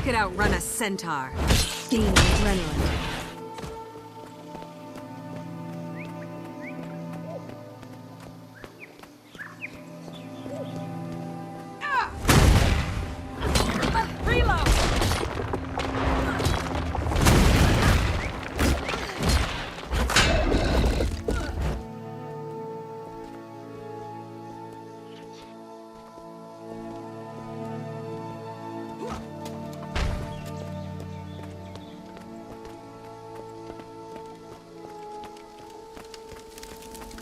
could outrun a centaur. Gain adrenaline. Reload!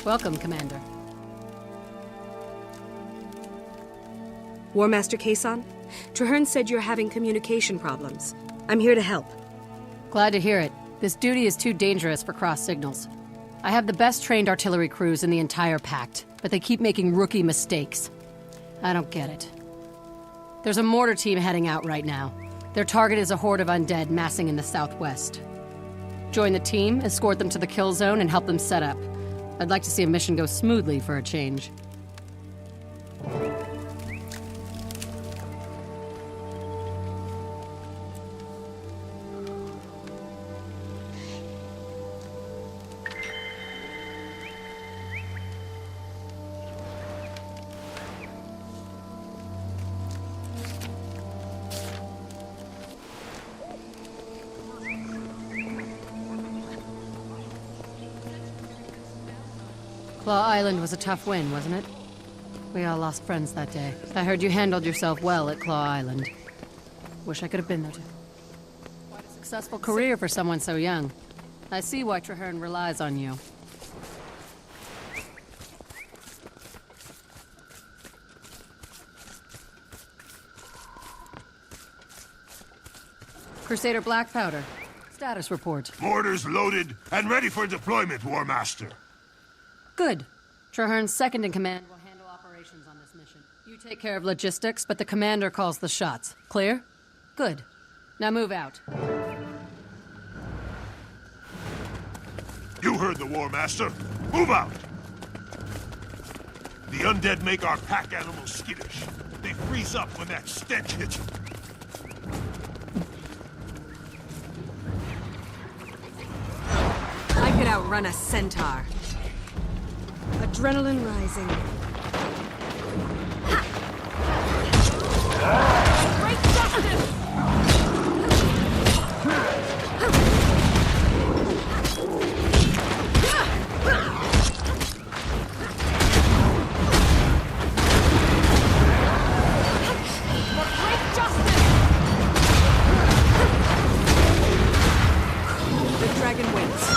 Welcome, Commander. War Master Kason? Traherne said you're having communication problems. I'm here to help. Glad to hear it. This duty is too dangerous for cross signals. I have the best trained artillery crews in the entire Pact, but they keep making rookie mistakes. I don't get it. There's a mortar team heading out right now. Their target is a horde of undead massing in the southwest. Join the team, escort them to the kill zone, and help them set up. I'd like to see a mission go smoothly for a change. Claw Island was a tough win, wasn't it? We all lost friends that day. I heard you handled yourself well at Claw Island. Wish I could have been there too. Quite a successful career for someone so young. I see why Traherne relies on you. Crusader Black Powder. Status report. Mortars loaded and ready for deployment, War Master. Good. Traherne's second in command will handle operations on this mission. You take care of logistics, but the commander calls the shots. Clear? Good. Now move out. You heard the War Master. Move out! The undead make our pack animals skittish. They freeze up when that stench hits them. I could outrun a centaur. Adrenaline rising. Great justice! Great justice! The dragon waits.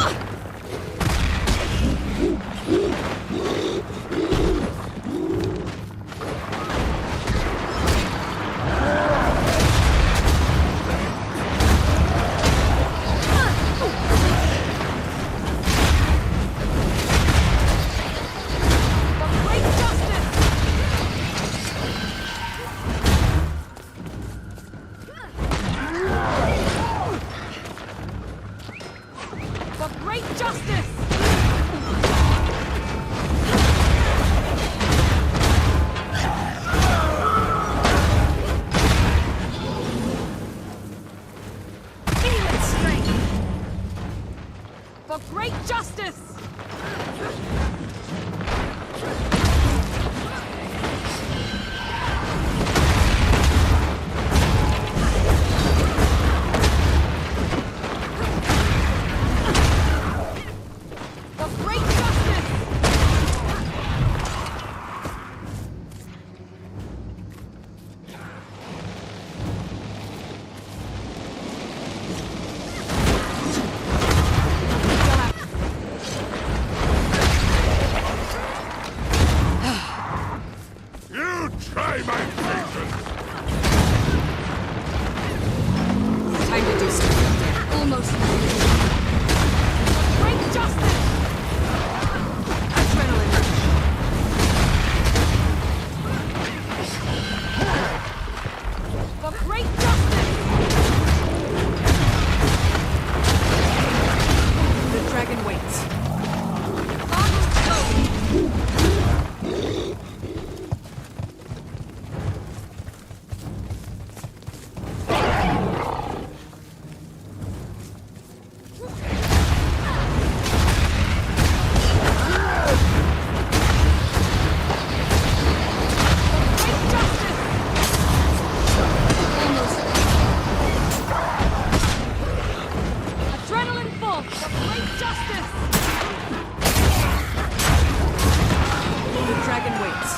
dragon waits.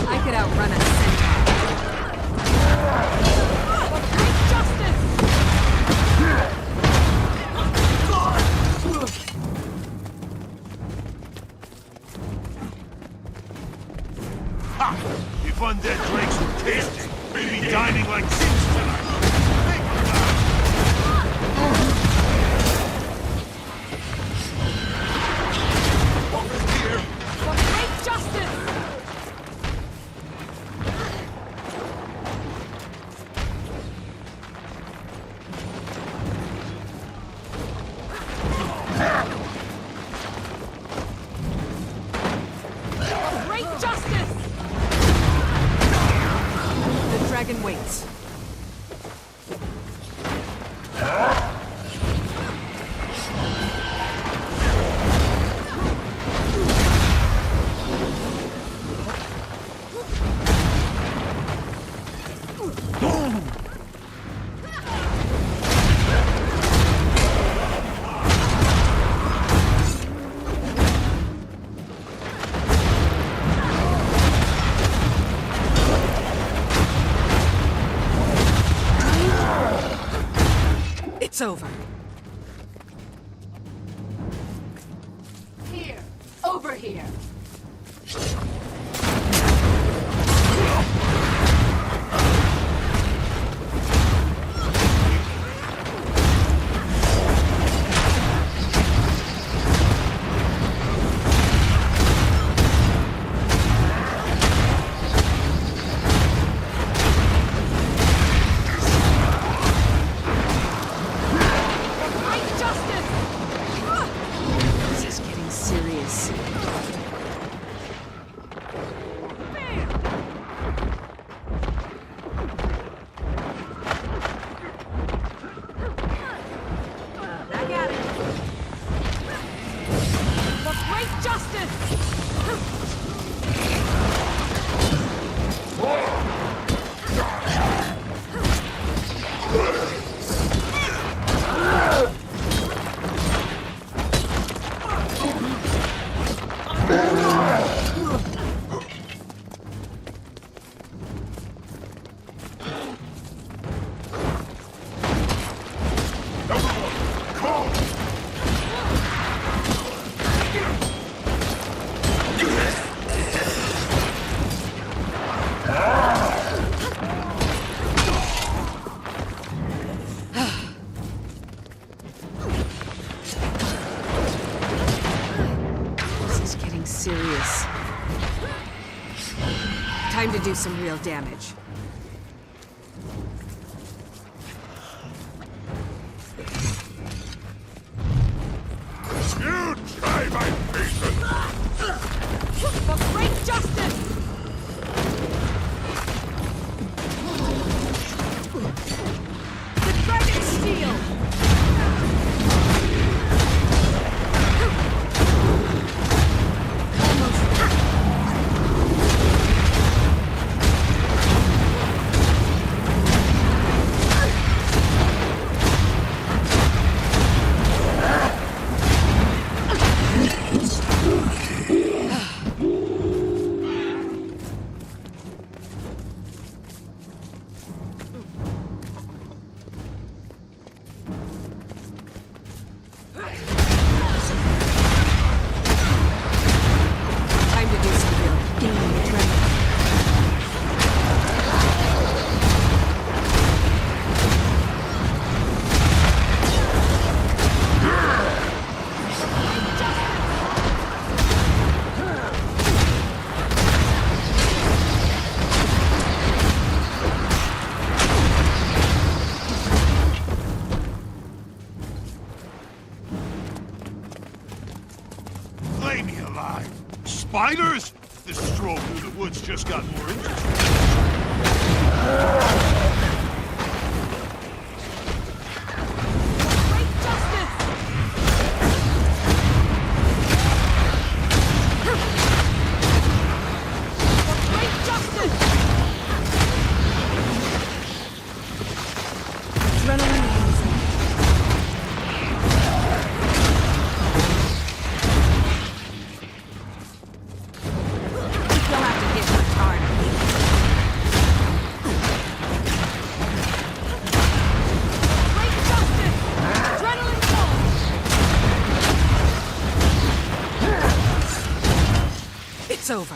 I could outrun a Ha! If undead drakes were tasty, we'd be dining like kings tonight. Think about it. Over here! For great justice! Great justice! The dragon waits. It's over. Here! Over here! Great justice! This is getting serious. Back at it. For great justice! Everyone, come on! This is getting serious. Time to do some real damage. You try my patience! For great justice! The dragon steel! Time to do some real gaming adrenaline. Flay me alive! Spiders? This stroll through the woods just got more interesting. Great justice! For great justice! Adrenaline rising. You'll have to hit her hard. Great justice! Adrenaline pulse! It's over.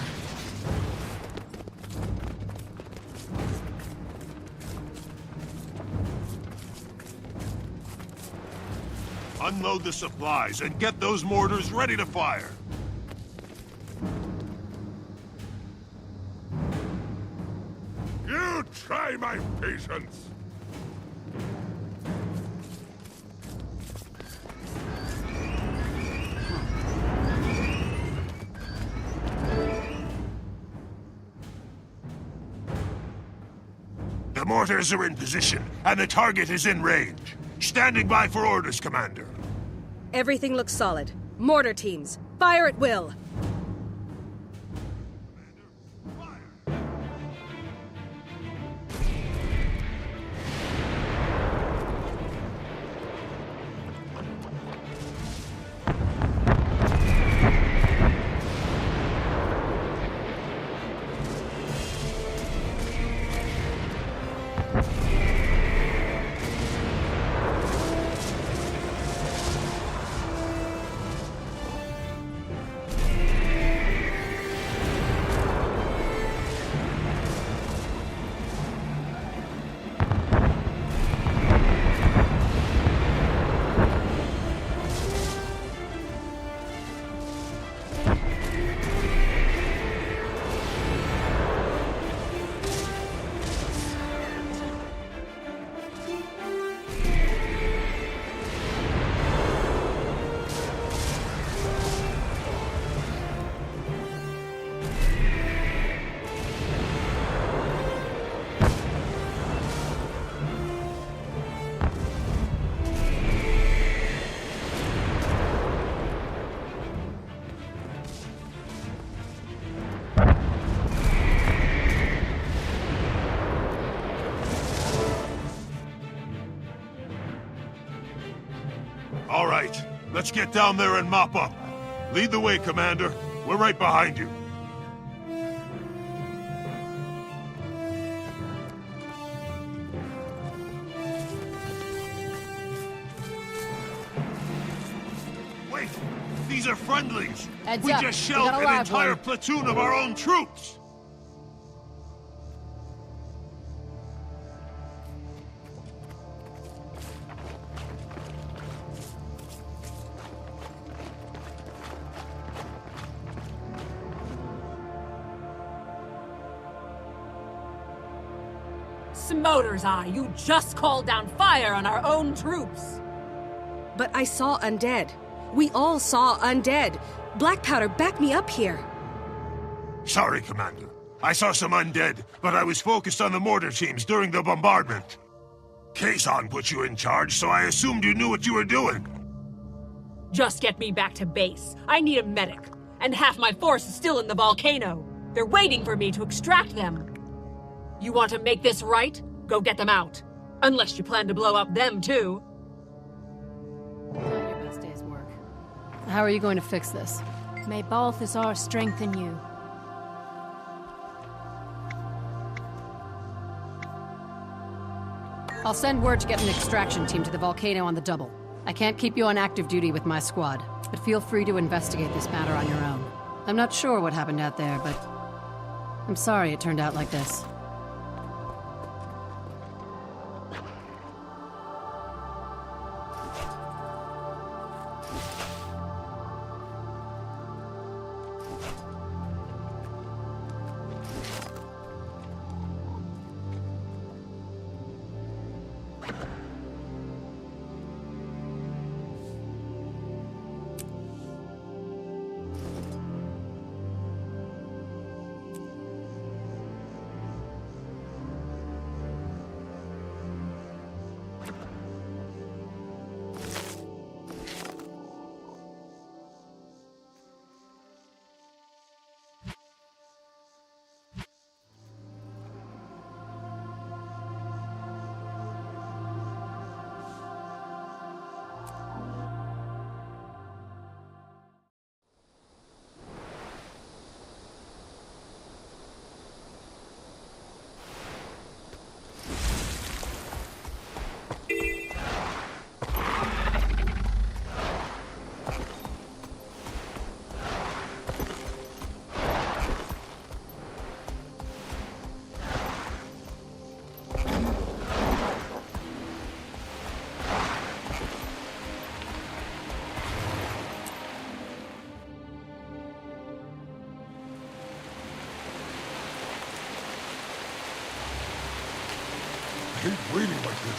Unload the supplies and get those mortars ready to fire. You try my patience. The mortars are in position, and the target is in range. Standing by for orders, Commander. Everything looks solid. Mortar teams, fire at will. All right, let's get down there and mop up. Lead the way, Commander. We're right behind you. Wait! These are friendlies! Heads We up, just we shelled got a an live entire one. platoon of our own troops! Forestechoes Ai, you just called down fire on our own troops! But I saw undead. We all saw undead. Black powder, back me up here. Sorry, Commander. I saw some undead, but I was focused on the mortar teams during the bombardment. Kazan put you in charge, so I assumed you knew what you were doing. Just get me back to base. I need a medic. And half my force is still in the volcano. They're waiting for me to extract them. You want to make this right? Go get them out. Unless you plan to blow up them too. Not your best day's work. How are you going to fix this? May Balthazar strengthen you. I'll send word to get an extraction team to the volcano on the double. I can't keep you on active duty with my squad, but feel free to investigate this matter on your own. I'm not sure what happened out there, but I'm sorry it turned out like this.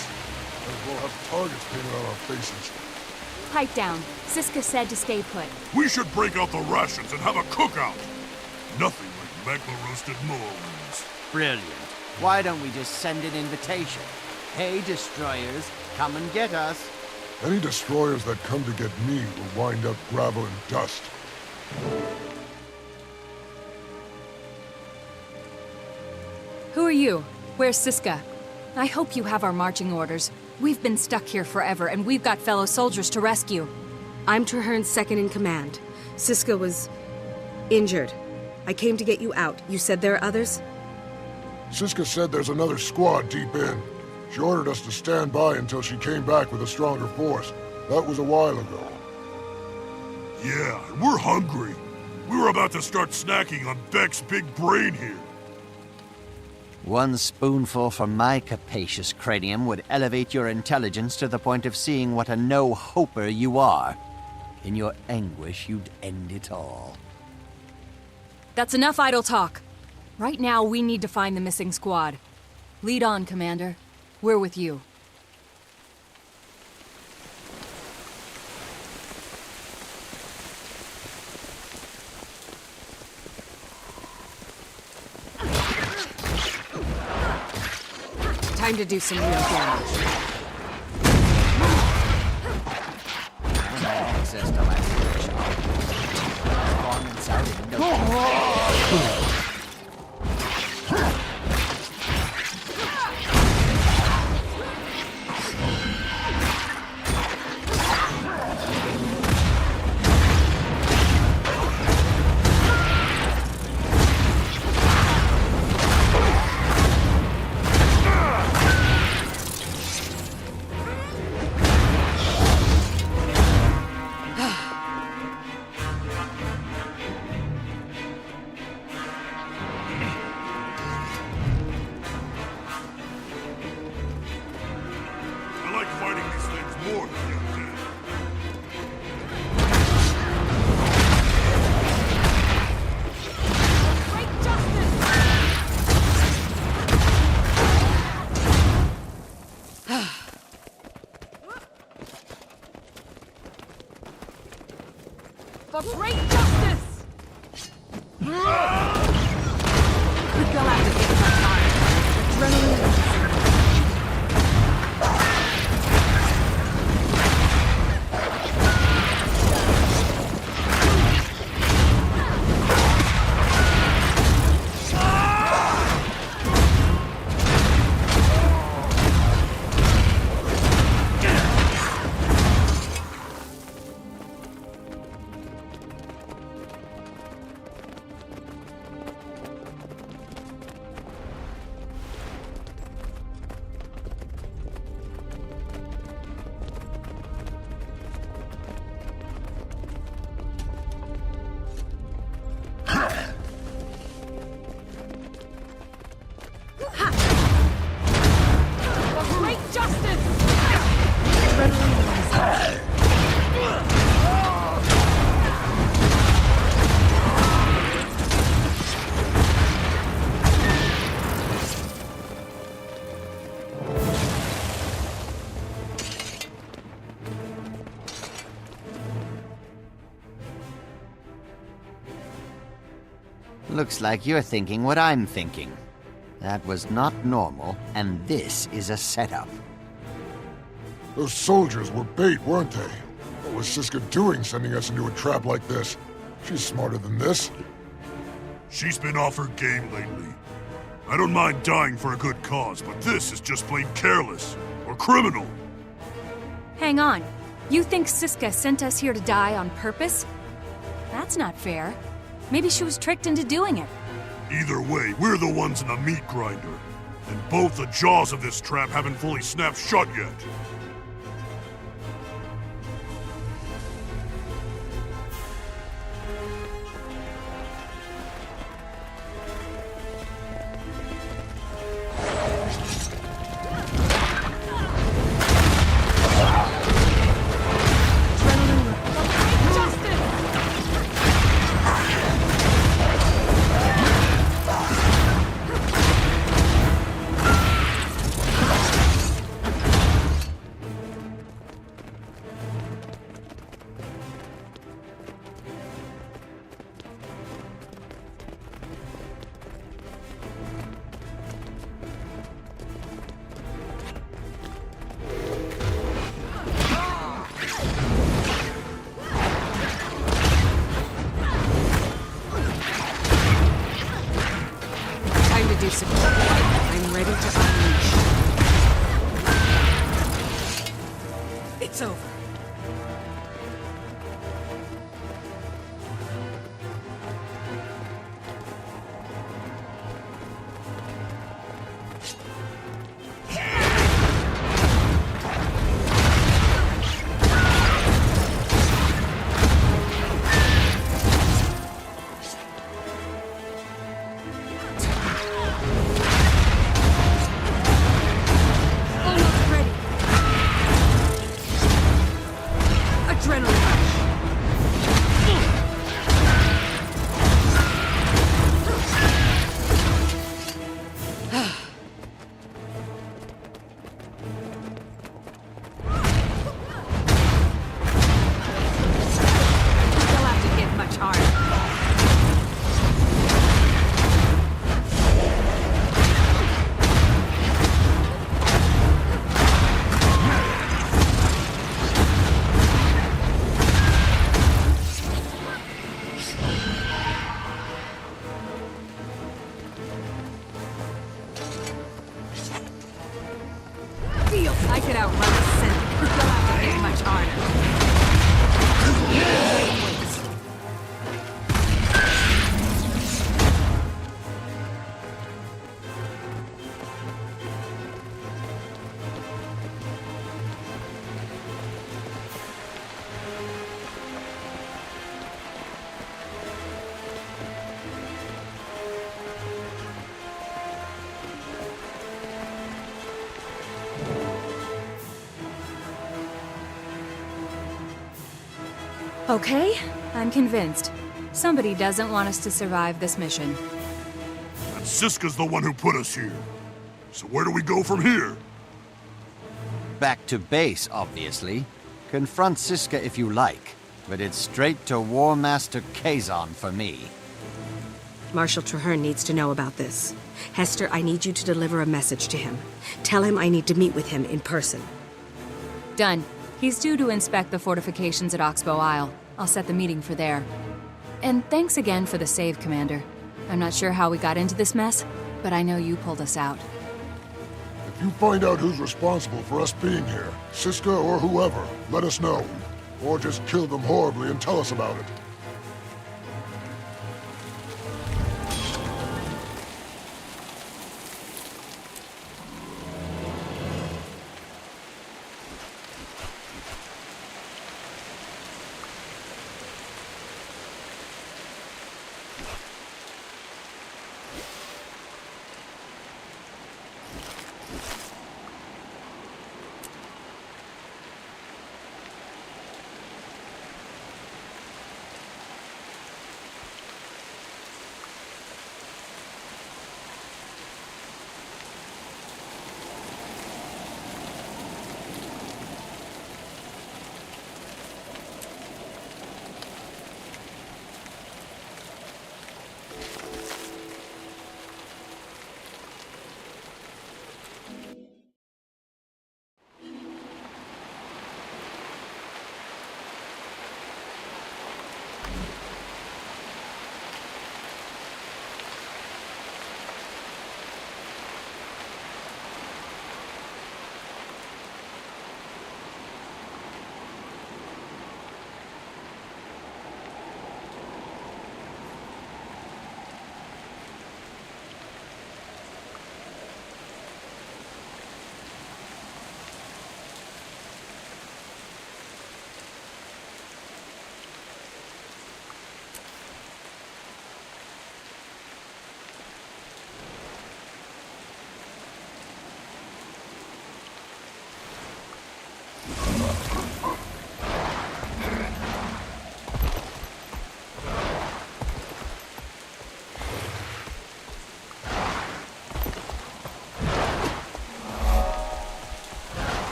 us. As well have targets painted on our faces. Pipe down. Siska said to stay put. We should break out the rations and have a cookout. Nothing like magma-roasted moorlands. Brilliant. Why don't we just send an invitation? Hey, destroyers, come and get us. Any destroyers that come to get me will wind up gravel and dust. Who are you? Where's Siska? I hope you have our marching orders. We've been stuck here forever, and we've got fellow soldiers to rescue. I'm Trahern's second in command. Siska was injured. I came to get you out. You said there are others? Siska said there's another squad deep in. She ordered us to stand by until she came back with a stronger force. That was a while ago. Yeah, and we're hungry. We were about to start snacking on Beck's big brain here. One spoonful from my capacious cranium would elevate your intelligence to the point of seeing what a no-hoper you are. In your anguish, you'd end it all. That's enough idle talk. Right now, we need to find the missing squad. Lead on, Commander. We're with you. Time to do some real damage. Access to my workshop. Gone inside in no time. I like fighting these things more than the undead. For great justice! We go after this time. Adrenaline. Looks like you're thinking what I'm thinking. That was not normal, and this is a setup. Those soldiers were bait, weren't they? What was Siska doing sending us into a trap like this? She's smarter than this. She's been off her game lately. I don't mind dying for a good cause, but this is just plain careless or criminal. Hang on. You think Siska sent us here to die on purpose? That's not fair. Maybe she was tricked into doing it. Either way, we're the ones in the meat grinder. And both the jaws of this trap haven't fully snapped shut yet. it's over. Almost ready. Adrenaline rush. They'll have to hit much harder. Feels I could outrun the Senate. They'll have to hit much harder. Okay, I'm convinced. Somebody doesn't want us to survive this mission. And Siska's the one who put us here. So where do we go from here? Back to base, obviously. Confront Siska if you like, but it's straight to War Master Kazon for me. Marshal Traherne needs to know about this. Hester, I need you to deliver a message to him. Tell him I need to meet with him in person. Done. He's due to inspect the fortifications at Oxbow Isle. I'll set the meeting for there. And thanks again for the save, Commander. I'm not sure how we got into this mess, but I know you pulled us out. If you find out who's responsible for us being here, Siska or whoever, let us know. Or just kill them horribly and tell us about it.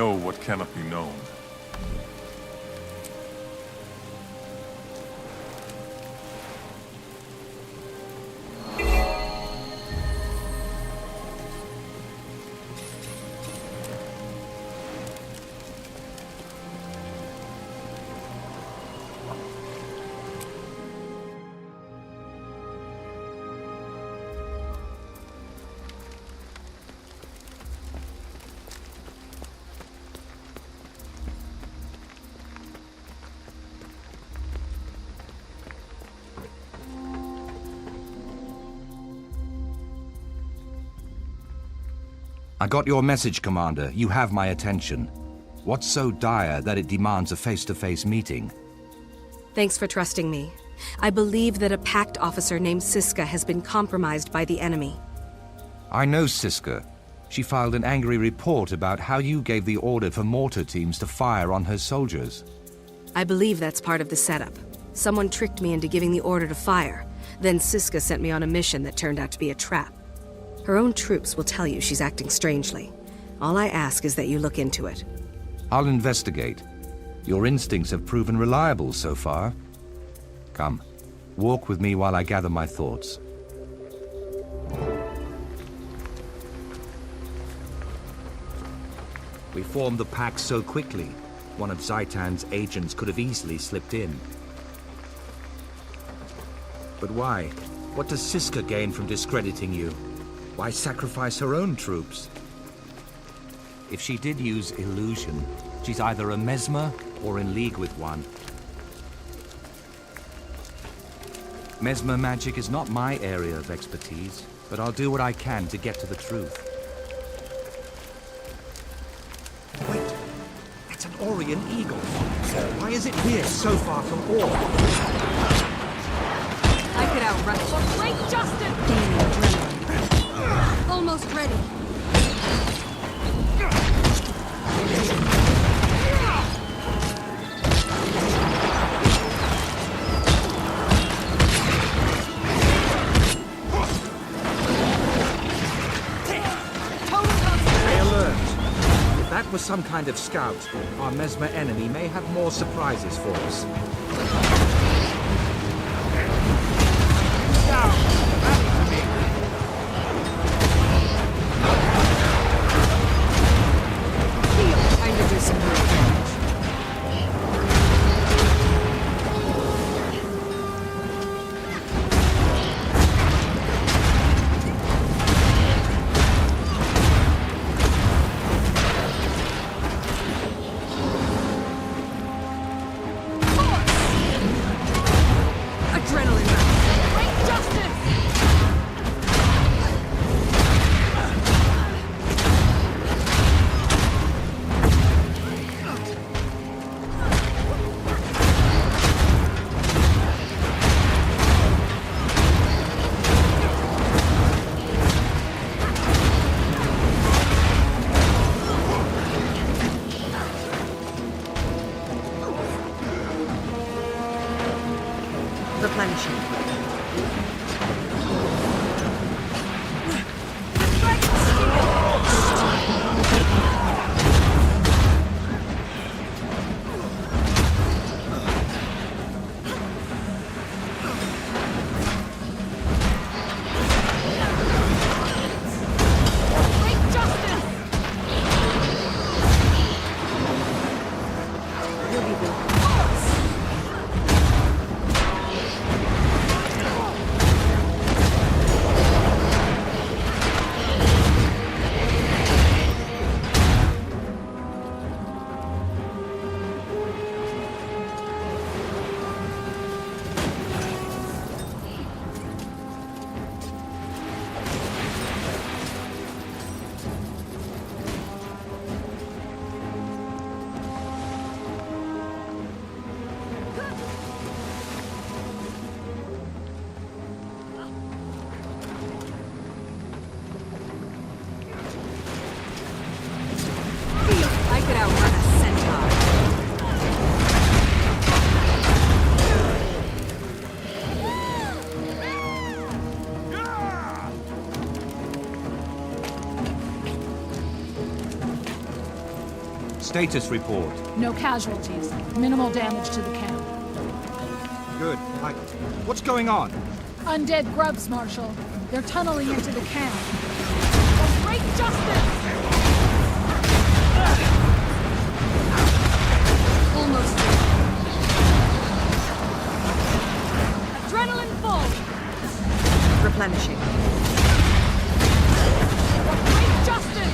know what cannot be known. I got your message, Commander. You have my attention. What's so dire that it demands a face-to-face meeting? Thanks for trusting me. I believe that a Pact officer named Siska has been compromised by the enemy. I know Siska. She filed an angry report about how you gave the order for mortar teams to fire on her soldiers. I believe that's part of the setup. Someone tricked me into giving the order to fire. Then Siska sent me on a mission that turned out to be a trap. Her own troops will tell you she's acting strangely. All I ask is that you look into it. I'll investigate. Your instincts have proven reliable so far. Come, walk with me while I gather my thoughts. We formed the pack so quickly. One of Zaitan's agents could have easily slipped in. But why? What does Siska gain from discrediting you? Why sacrifice her own troops? If she did use illusion, she's either a mesmer or in league with one. Mesmer magic is not my area of expertise, but I'll do what I can to get to the truth. Wait, that's an Orion eagle. Why is it here so far from Orc? I could outrun for great justice! Gaining adrenaline. Almost ready. Stay alert. If that was some kind of scout, our Mesmer enemy may have more surprises for us. Status report. No casualties. Minimal damage to the camp. Good. What's going on? Undead grubs, Marshal. They're tunneling into the camp. A great justice! Almost there. Adrenaline full! Replenishing. A great justice!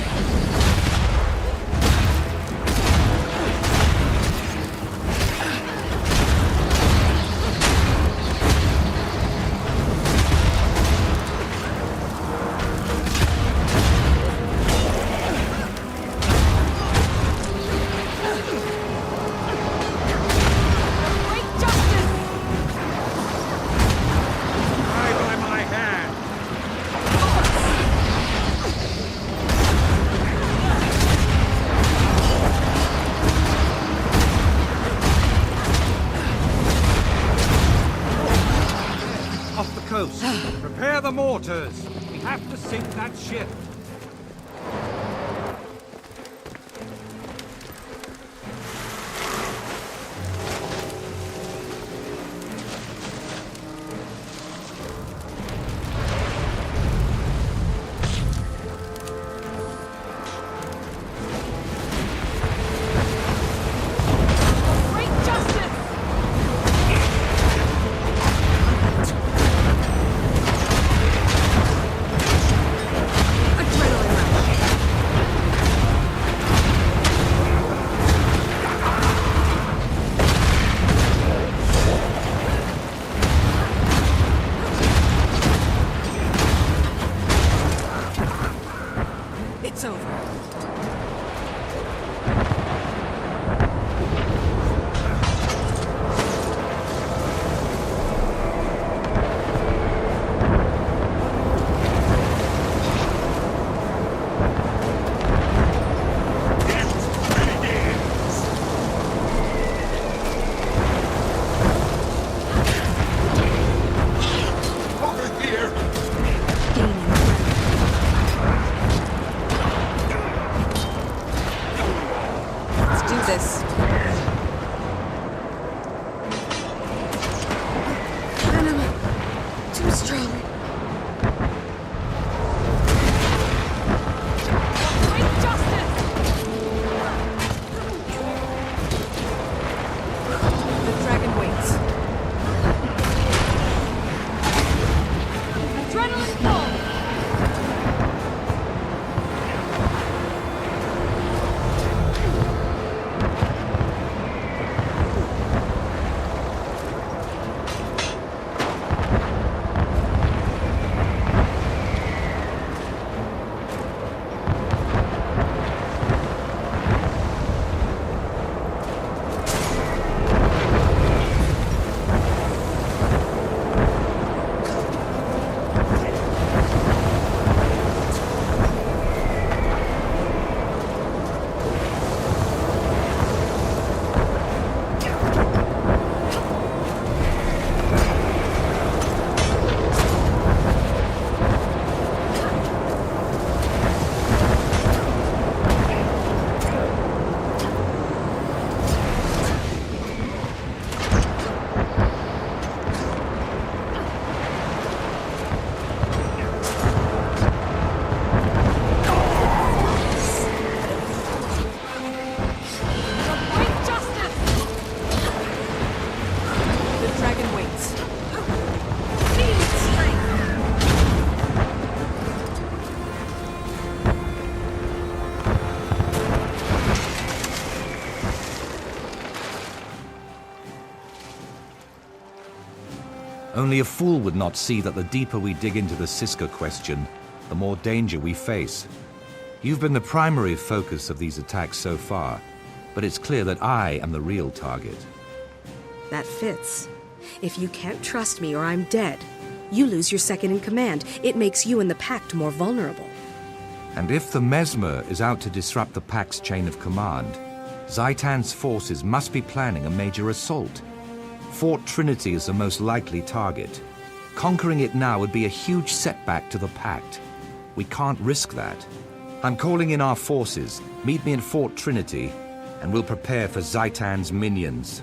Prepare the mortars! We have to sink that ship! It's over. This. Venom. Too strong. Great justice! The dragon waits. Adrenaline full! Only a fool would not see that the deeper we dig into the Siska question, the more danger we face. You've been the primary focus of these attacks so far, but it's clear that I am the real target. That fits. If you can't trust me or I'm dead, you lose your second in command. It makes you and the Pact more vulnerable. And if the Mesmer is out to disrupt the Pact's chain of command, Zaitan's forces must be planning a major assault. Fort Trinity is the most likely target. Conquering it now would be a huge setback to the Pact. We can't risk that. I'm calling in our forces. Meet me in Fort Trinity, and we'll prepare for Zaitan's minions.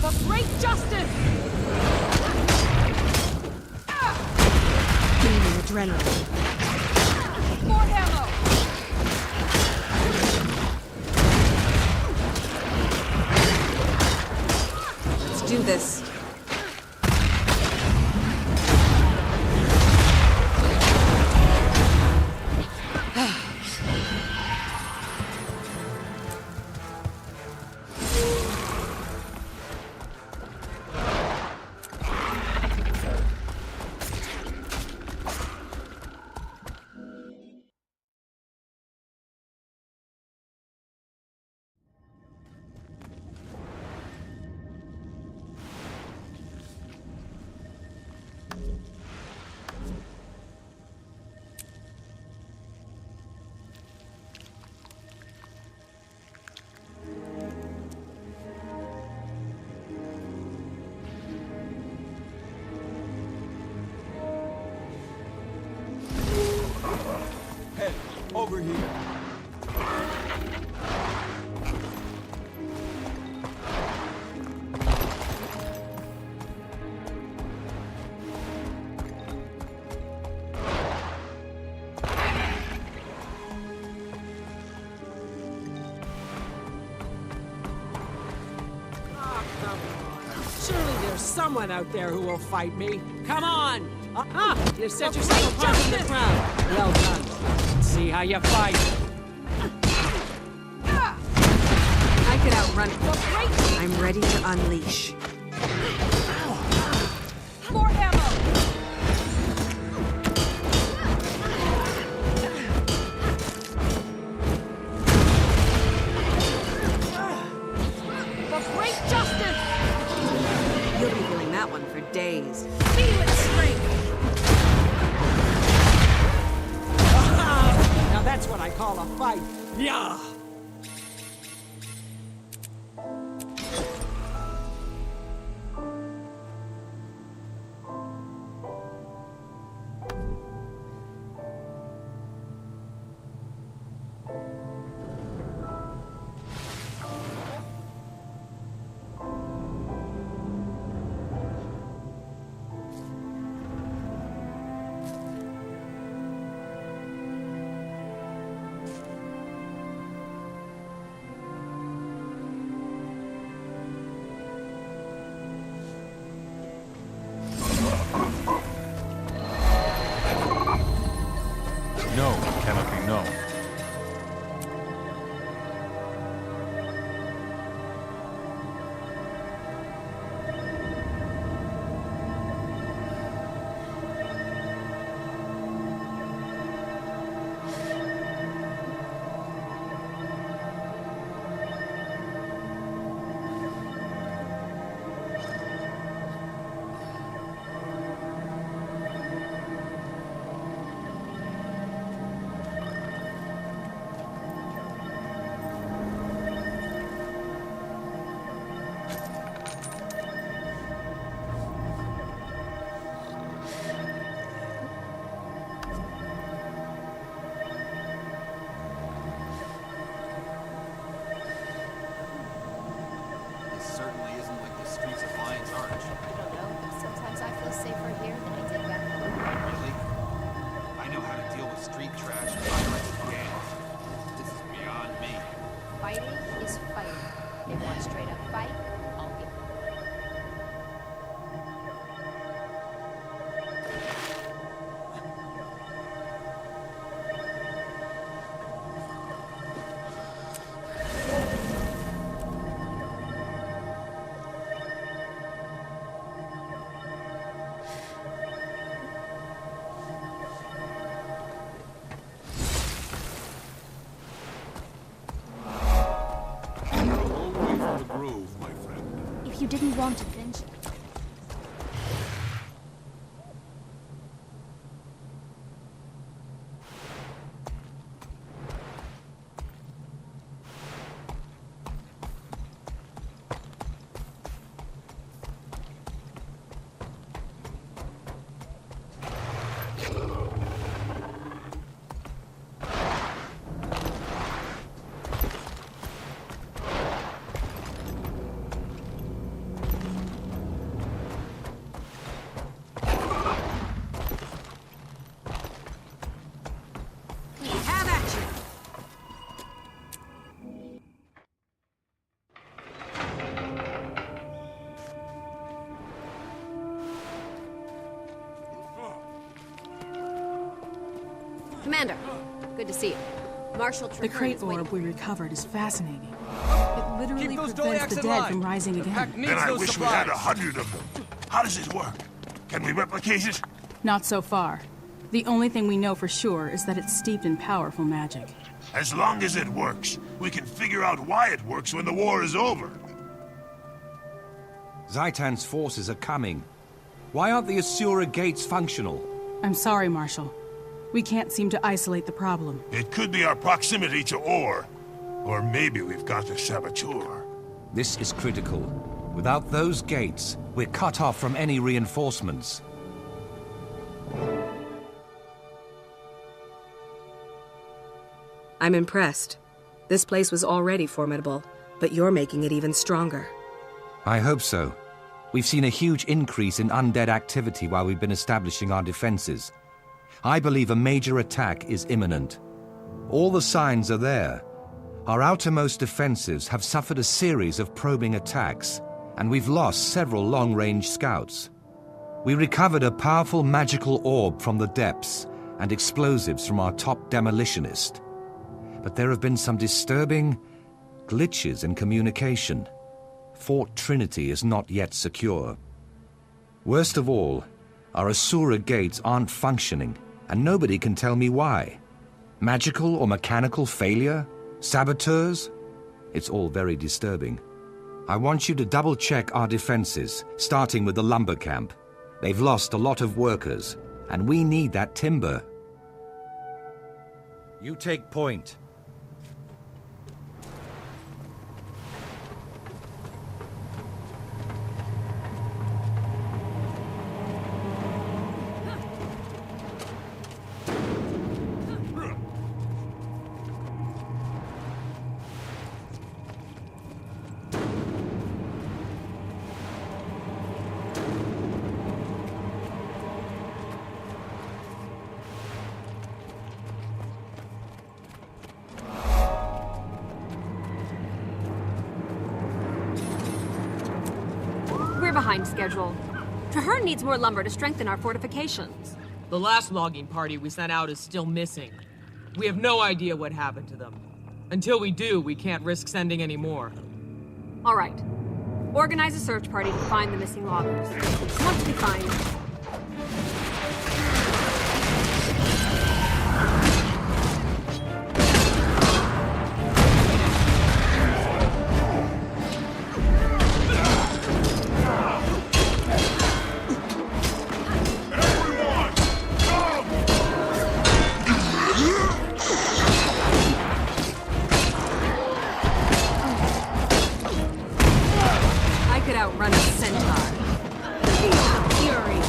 For great justice! Gaining adrenaline. More ammo! Let's do this. over here. Surely there's someone out there who will fight me. Come on! You set yourself apart from the crowd. Well done. Let's see how you fight. I could outrun it. I'm ready to unleash. More ammo! For great justice! You'll be feeling that one for days. Feel its strength! Now that's what I call a fight. Yeah! No, cannot be known. Certainly isn't like the streets of Lion's Arch. I don't know. Sometimes I feel safer here than I did back home. Really? I know how to deal with street trash and violence and gangs. This is beyond me. Fighting is fighting. They want straight up fight, I'll give it. Away from the grove, my friend. If you didn't want adventure, Have at you! Commander, good to see you. Marshal The Treherne crate is waiting. orb we recovered is fascinating. It literally prevents the dead from rising again. Then I wish we had 100 of them. How does it work? Can we replicate it? Not so far. The only thing we know for sure is that it's steeped in powerful magic. As long as it works, we can figure out why it works when the war is over. Zaitan's forces are coming. Why aren't the Asura gates functional? I'm sorry, Marshal. We can't seem to isolate the problem. It could be our proximity to ore. Or maybe we've got the saboteur. This is critical. Without those gates, we're cut off from any reinforcements. I'm impressed. This place was already formidable, but you're making it even stronger. I hope so. We've seen a huge increase in undead activity while we've been establishing our defenses. I believe a major attack is imminent. All the signs are there. Our outermost defenses have suffered a series of probing attacks, and we've lost several long-range scouts. We recovered a powerful magical orb from the depths and explosives from our top demolitionist. But there have been some disturbing glitches in communication. Fort Trinity is not yet secure. Worst of all, our Asura gates aren't functioning, and nobody can tell me why. Magical or mechanical failure? Saboteurs? It's all very disturbing. I want you to double-check our defenses, starting with the lumber camp. They've lost a lot of workers, and we need that timber. You take point. We're behind schedule. Traherne needs more lumber to strengthen our fortifications. The last logging party we sent out is still missing. We have no idea what happened to them. Until we do, we can't risk sending any more. All right. Organize a search party to find the missing loggers. Once we find... outrun a centaur. Fury.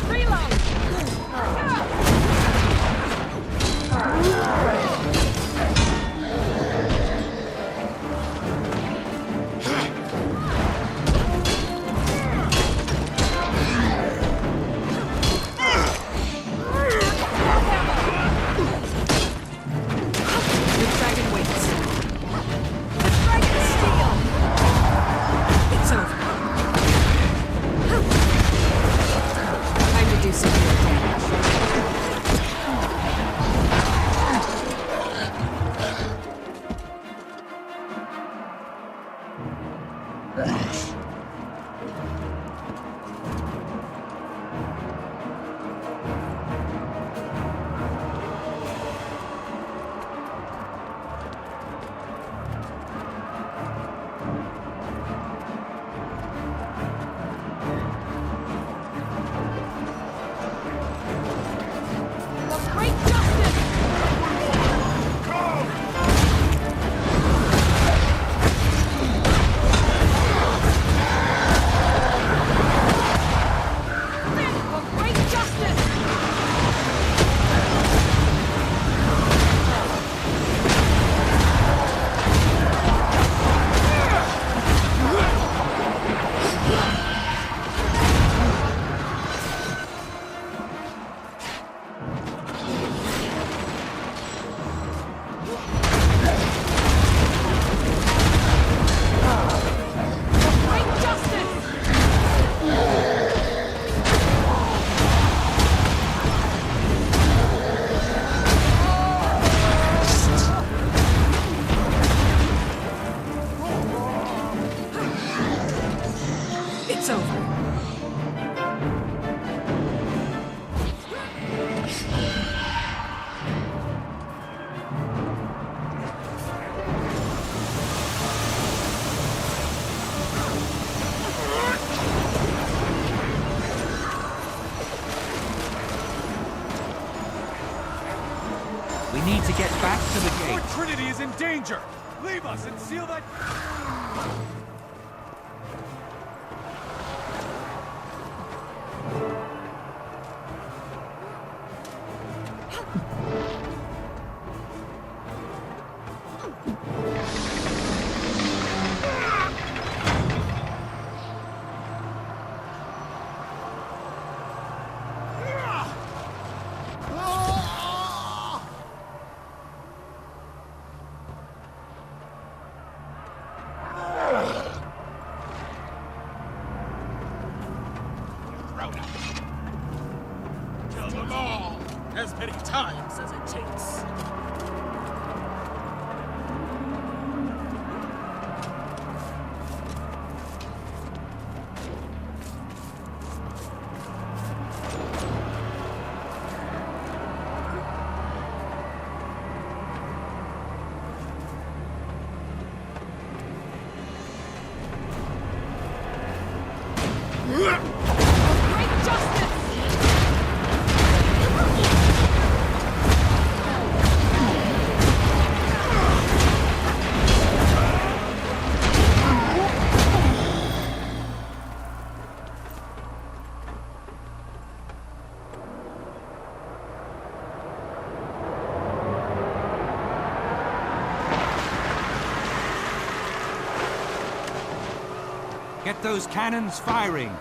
Reload! We need to get back to the gate. Fort Trinity is in danger! Leave us and seal that... Kill them all! As many times as it takes. Get those cannons firing!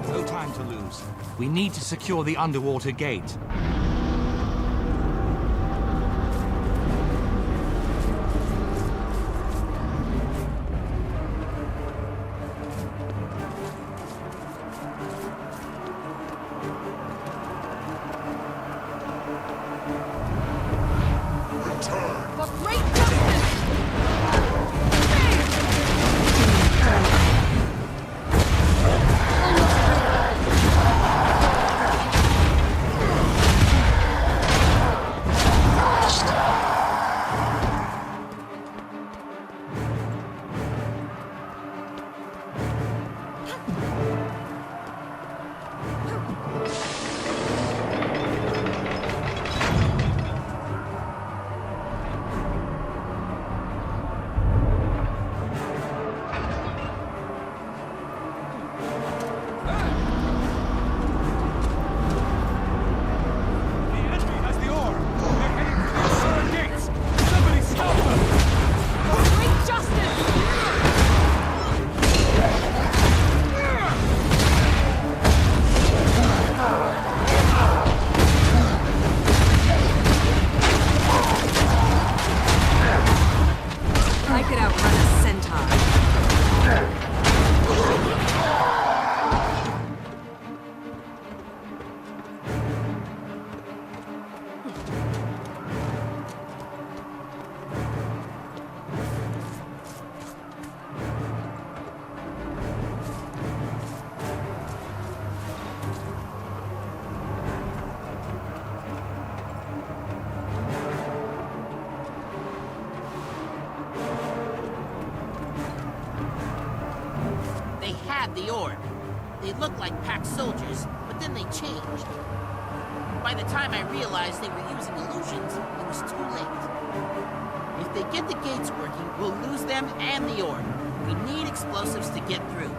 No time to lose. We need to secure the underwater gate. Return. could outrun a centaur. They had the orb. They looked like packed soldiers, but then they changed. By the time I realized they were using illusions, it was too late. If they get the gates working, we'll lose them and the orb. We need explosives to get through.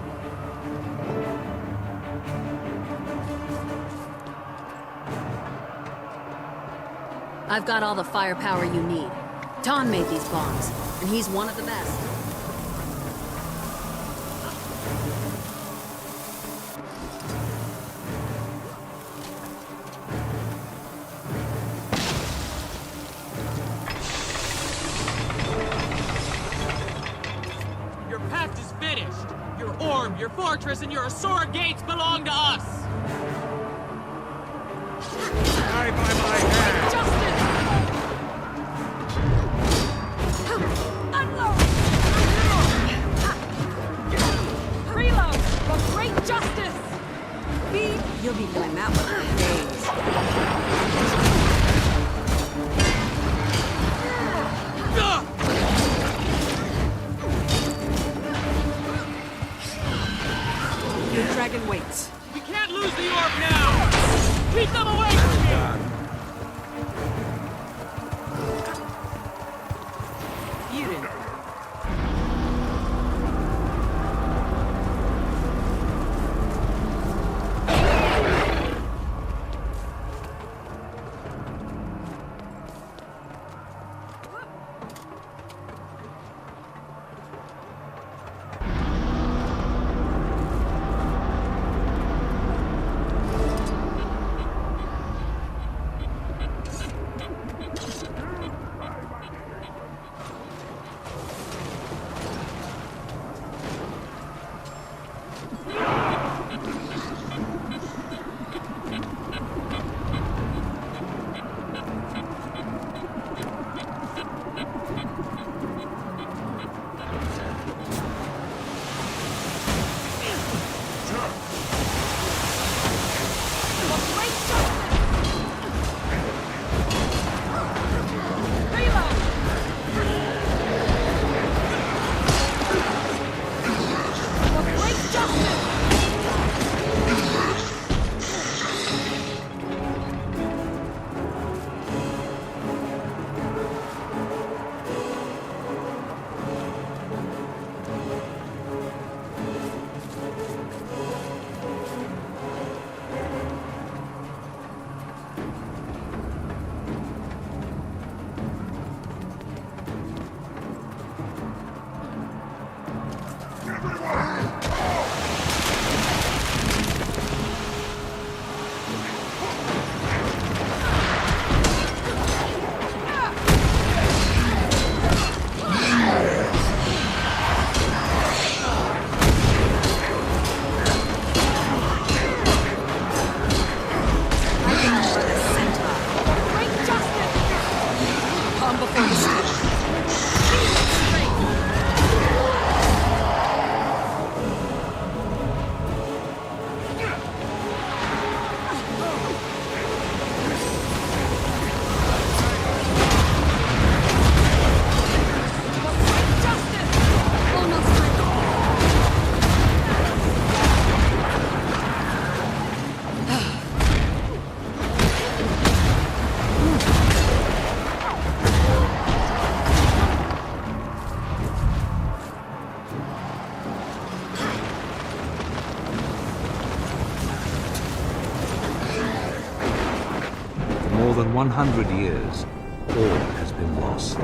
I've got all the firepower you need. Don made these bombs, and he's one of the best. Your pact is finished. Your orb, your fortress, and your Asura gates belong to us. Die by my hand. Justice! Unload! Reload! For great justice! You'll be doing that one for days. Your dragon waits. We can't lose the orb now. Keep them away from me. You didn't. more than 100 years, all has been lost.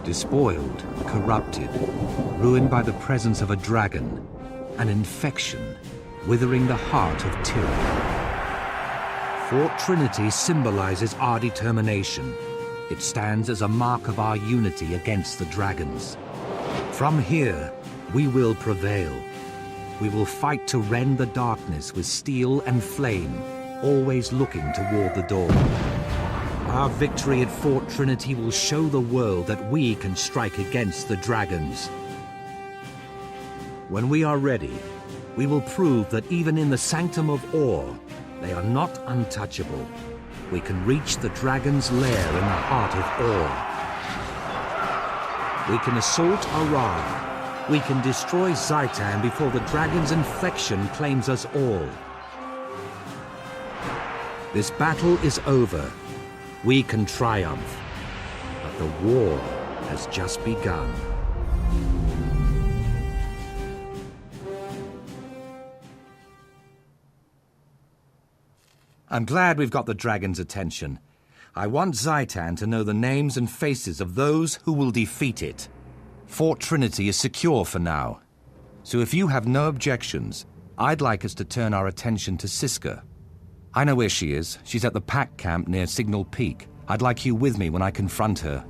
Despoiled, corrupted, ruined by the presence of a dragon, an infection, withering the heart of tyranny. Fort Trinity symbolizes our determination, It stands as a mark of our unity against the dragons. From here, we will prevail. We will fight to rend the darkness with steel and flame, always looking toward the dawn. Our victory at Fort Trinity will show the world that we can strike against the dragons. When we are ready, we will prove that even in the Sanctum of Ore, they are not untouchable. We can reach the dragon's lair in the heart of Ore. We can assault Arad. We can destroy Zaitan before the dragon's infection claims us all. This battle is over. We can triumph. But the war has just begun. I'm glad we've got the dragon's attention. I want Zaitan to know the names and faces of those who will defeat it. Fort Trinity is secure for now. So if you have no objections, I'd like us to turn our attention to Siska. I know where she is. She's at the pack camp near Signal Peak. I'd like you with me when I confront her.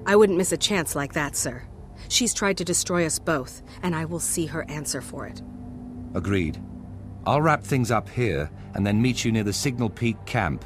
I wouldn't miss a chance like that, sir. She's tried to destroy us both, and I will see her answer for it. Agreed. I'll wrap things up here and then meet you near the Signal Peak camp.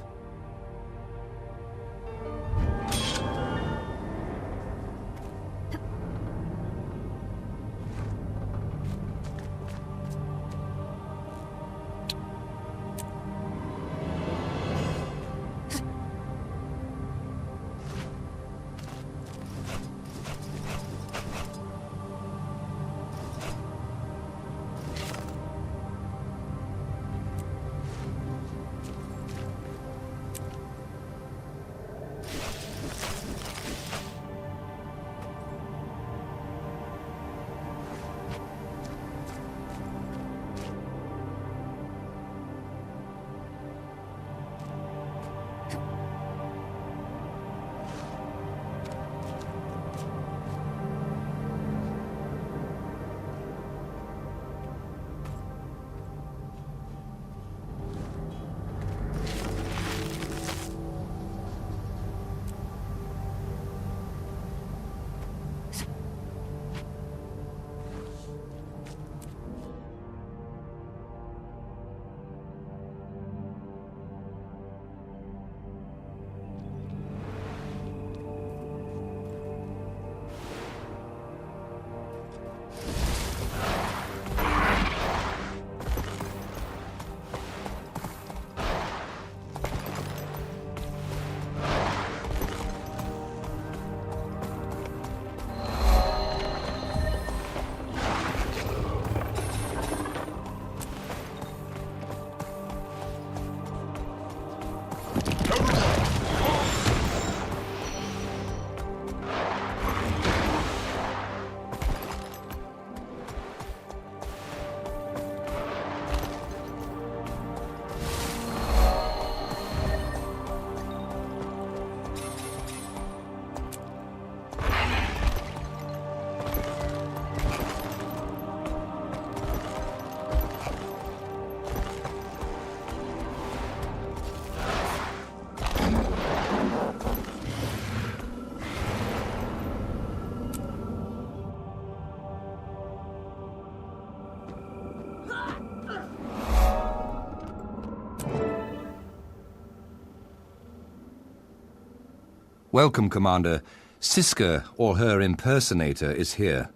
Welcome, Commander. Siska, or her impersonator, is here.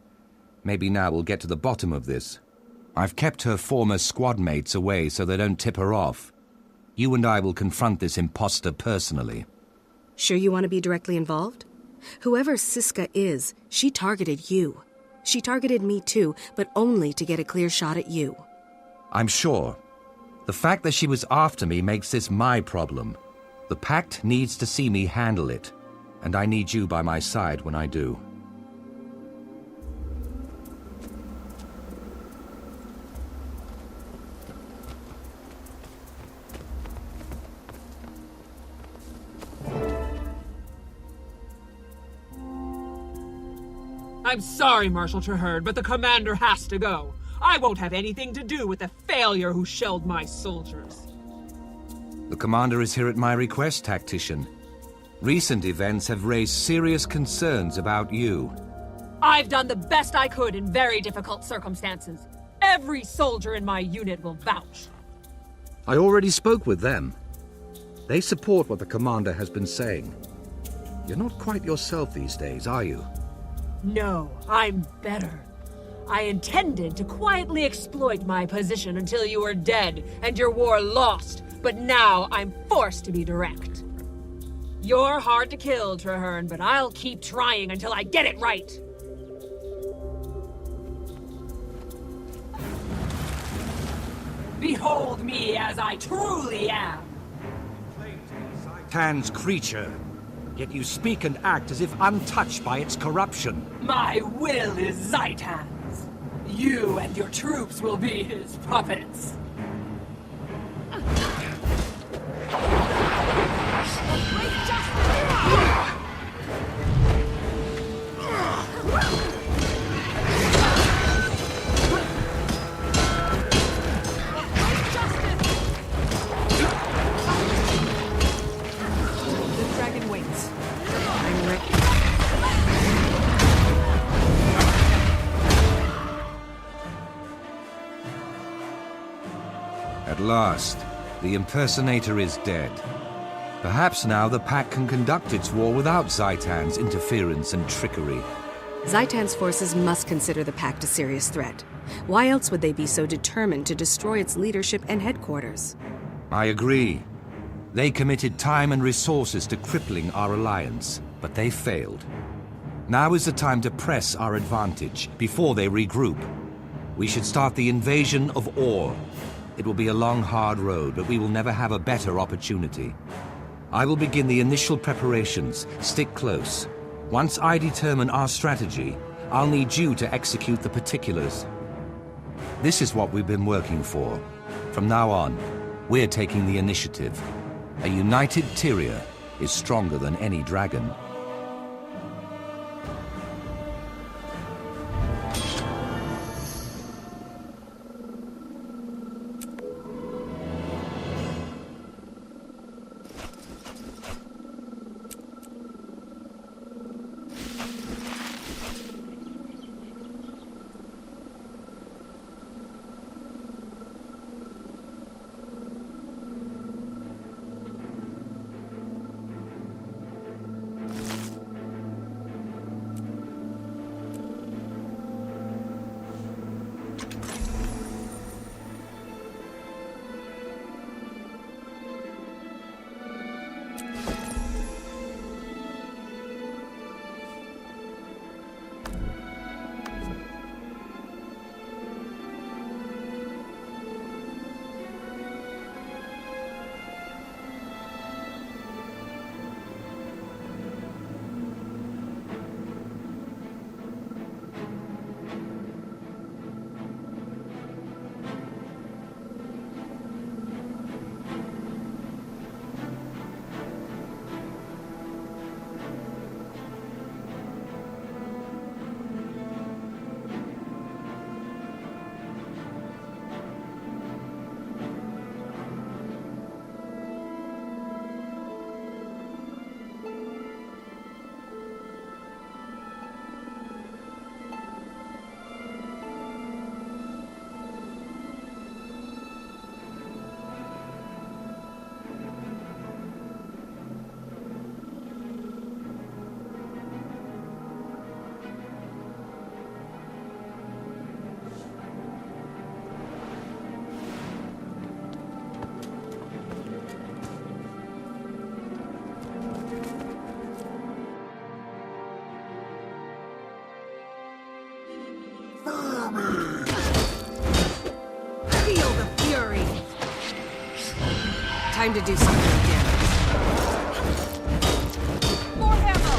Maybe now we'll get to the bottom of this. I've kept her former squad mates away so they don't tip her off. You and I will confront this imposter personally. Sure you want to be directly involved? Whoever Siska is, she targeted you. She targeted me too, but only to get a clear shot at you. I'm sure. The fact that she was after me makes this my problem. The Pact needs to see me handle it, and I need you by my side when I do. I'm sorry, Marshal Treherne, but the commander has to go. I won't have anything to do with the failure who shelled my soldiers. The commander is here at my request, Tactician. Recent events have raised serious concerns about you. I've done the best I could in very difficult circumstances. Every soldier in my unit will vouch. I already spoke with them. They support what the commander has been saying. You're not quite yourself these days, are you? No, I'm better. I intended to quietly exploit my position until you were dead and your war lost, but now I'm forced to be direct. You're hard to kill, Traherne, but I'll keep trying until I get it right. Behold me as I truly am. Tan's creature, yet you speak and act as if untouched by its corruption. My will is Zaitan's. You and your troops will be his puppets. At last, the impersonator is dead. Perhaps now the Pact can conduct its war without Zaitan's interference and trickery. Zaitan's forces must consider the Pact a serious threat. Why else would they be so determined to destroy its leadership and headquarters? I agree. They committed time and resources to crippling our alliance, but they failed. Now is the time to press our advantage before they regroup. We should start the invasion of Or. It will be a long, hard road, but we will never have a better opportunity. I will begin the initial preparations. Stick close. Once I determine our strategy, I'll need you to execute the particulars. This is what we've been working for. From now on, we're taking the initiative. A united Tyria is stronger than any dragon. Feel the fury! Time to do something again. More ammo!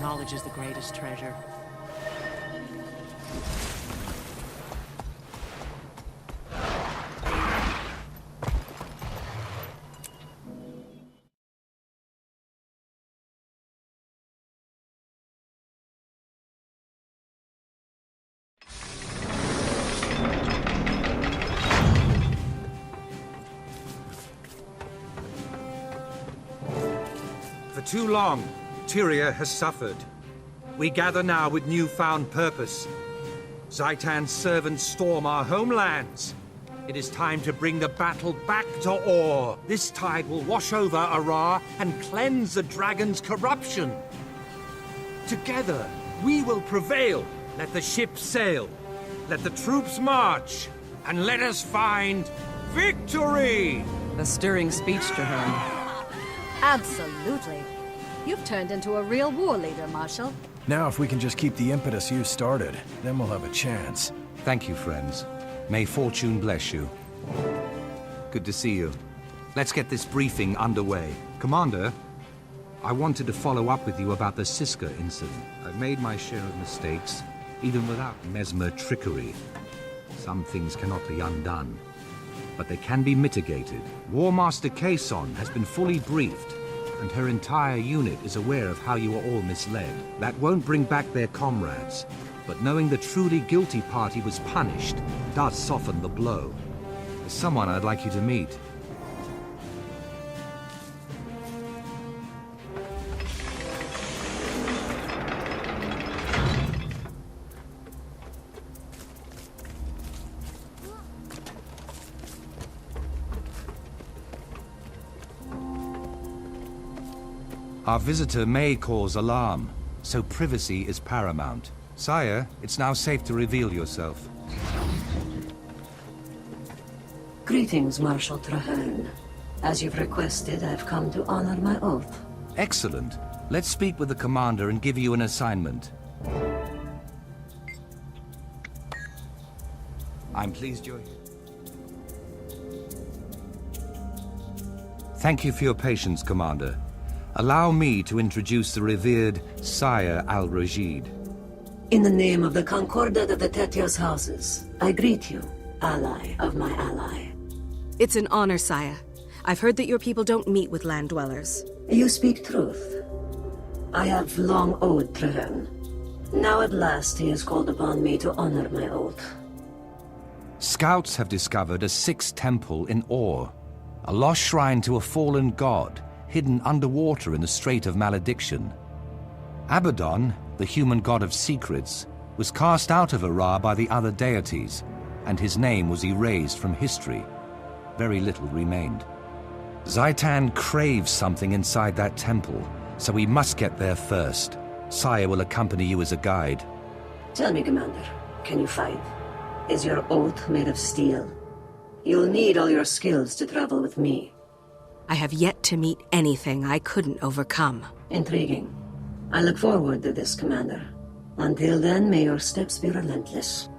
knowledge is the greatest treasure. For too long, Tyria has suffered. We gather now with newfound purpose. Zaitan's servants storm our homelands. It is time to bring the battle back to Or. This tide will wash over Arar and cleanse the dragon's corruption. Together, we will prevail. Let the ships sail. Let the troops march. And let us find victory! A stirring speech, Traherne. Absolutely. You've turned into a real war leader, Marshal. Now if we can just keep the impetus you started, then we'll have a chance. Thank you, friends. May fortune bless you. Good to see you. Let's get this briefing underway. Commander, I wanted to follow up with you about the Siska incident. I've made my share of mistakes, even without mesmer trickery. Some things cannot be undone, but they can be mitigated. War Master Kason has been fully briefed, and her entire unit is aware of how you were all misled. That won't bring back their comrades, but knowing the truly guilty party was punished does soften the blow. There's someone I'd like you to meet. Our visitor may cause alarm, so privacy is paramount. Sire, it's now safe to reveal yourself. Greetings, Marshal Traherne. As you've requested, I've come to honor my oath. Excellent. Let's speak with the commander and give you an assignment. I'm pleased you're here. Thank you for your patience, Commander. Allow me to introduce the revered Sire Al-Rashid. In the name of the Concordat of the Tetios houses, I greet you, ally of my ally. It's an honor, Sire. I've heard that your people don't meet with land dwellers. You speak truth. I have long owed Traherne. Now at last he has called upon me to honor my oath. Scouts have discovered a sixth temple in Or, a lost shrine to a fallen god, hidden underwater in the Strait of Malediction. Abaddon, the human god of secrets, was cast out of Arar by the other deities, and his name was erased from history. Very little remained. Zaitan craves something inside that temple, so we must get there first. Sire will accompany you as a guide. Tell me, Commander, can you fight? Is your oath made of steel? You'll need all your skills to travel with me. I have yet to meet anything I couldn't overcome. Intriguing. I look forward to this, Commander. Until then, may your steps be relentless.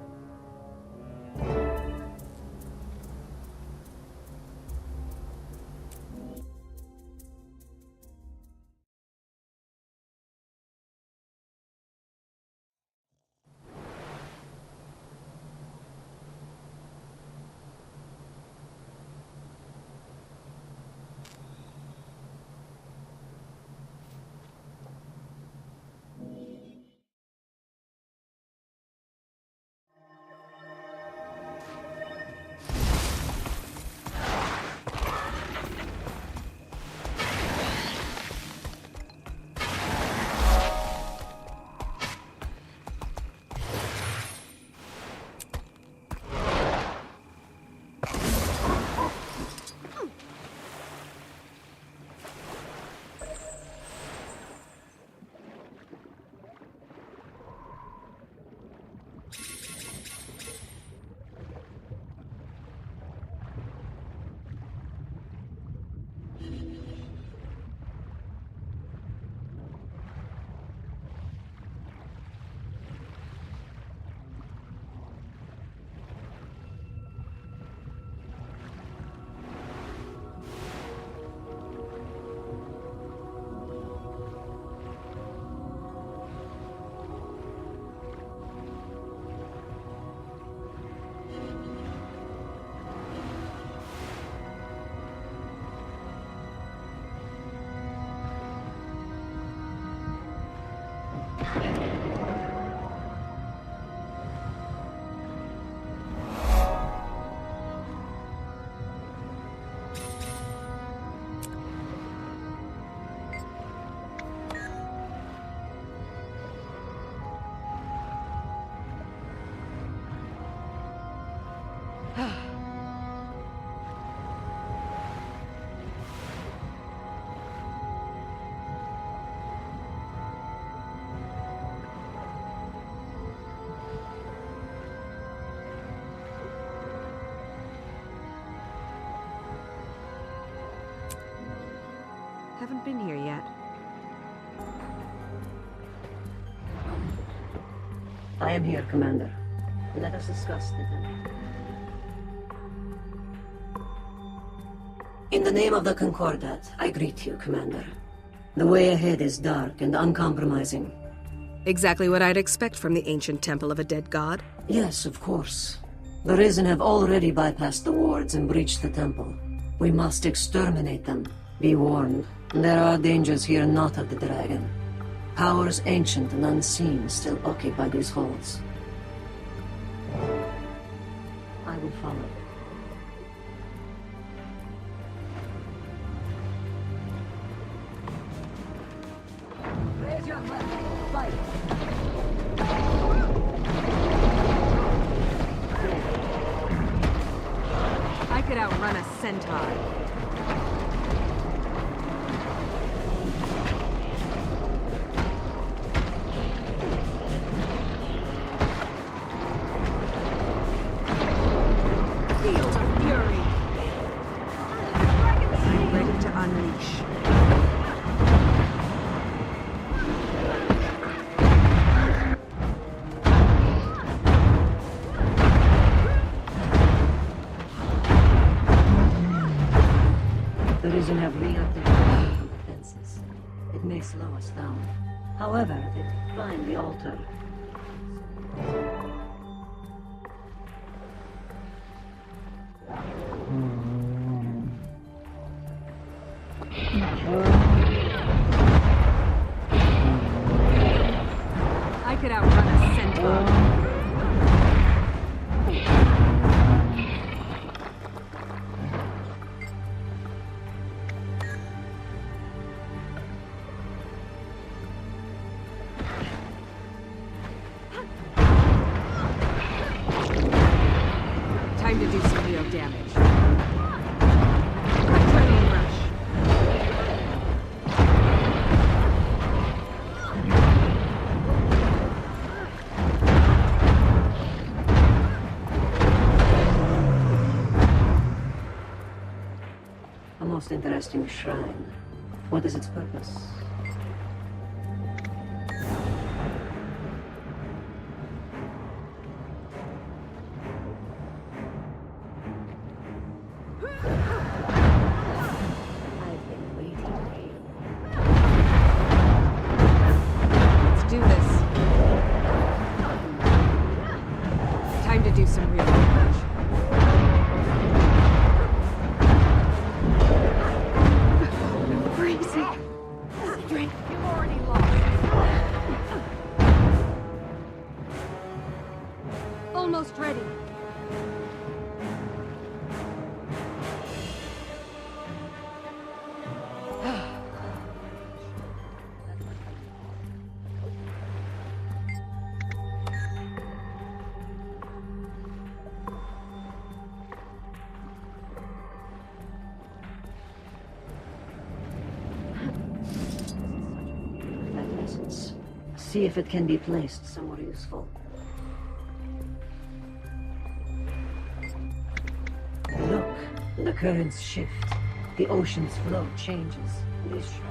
haven't been here yet. I am here, Commander. Let us discuss the temple. In the name of the Concordat, I greet you, Commander. The way ahead is dark and uncompromising. Exactly what I'd expect from the ancient temple of a dead god. Yes, of course. The Risen have already bypassed the wards and breached the temple. We must exterminate them. Be warned, there are dangers here not of the dragon. Powers ancient and unseen still occupy these halls. I will follow. Raise your weapon. Fight. I could outrun a centaur. Field of Fury. I'm ready to unleash. The Risen have reactivated the defenses. It may slow us down. However, they find the altar. I could outrun a centaur. Time to do some real damage. Adrenaline rush. A most interesting shrine. What is its purpose? I've been waiting. Let's do this. Time to do some real damage. Freezing. Drink. You've already lost. Almost ready. Essence. See if it can be placed somewhere useful. Look, the currents shift. The ocean's flow changes. These shrines.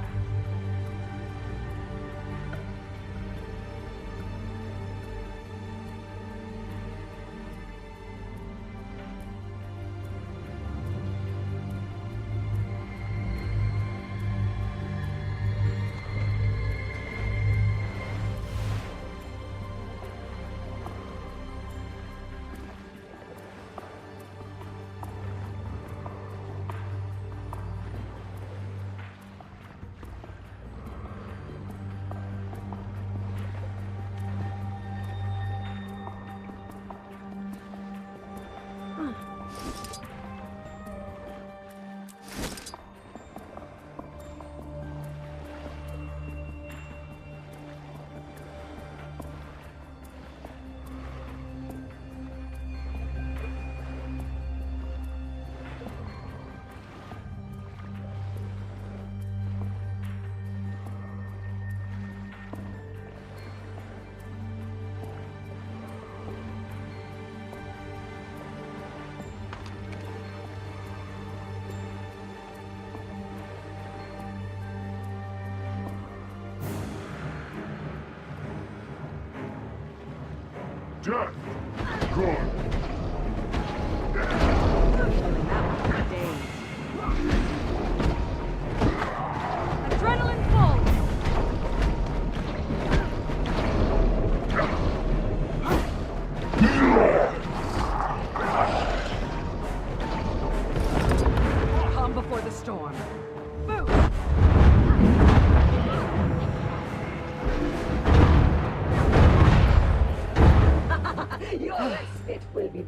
death. Good. Adrenaline full! Calm before the storm. Move! Your respite will be...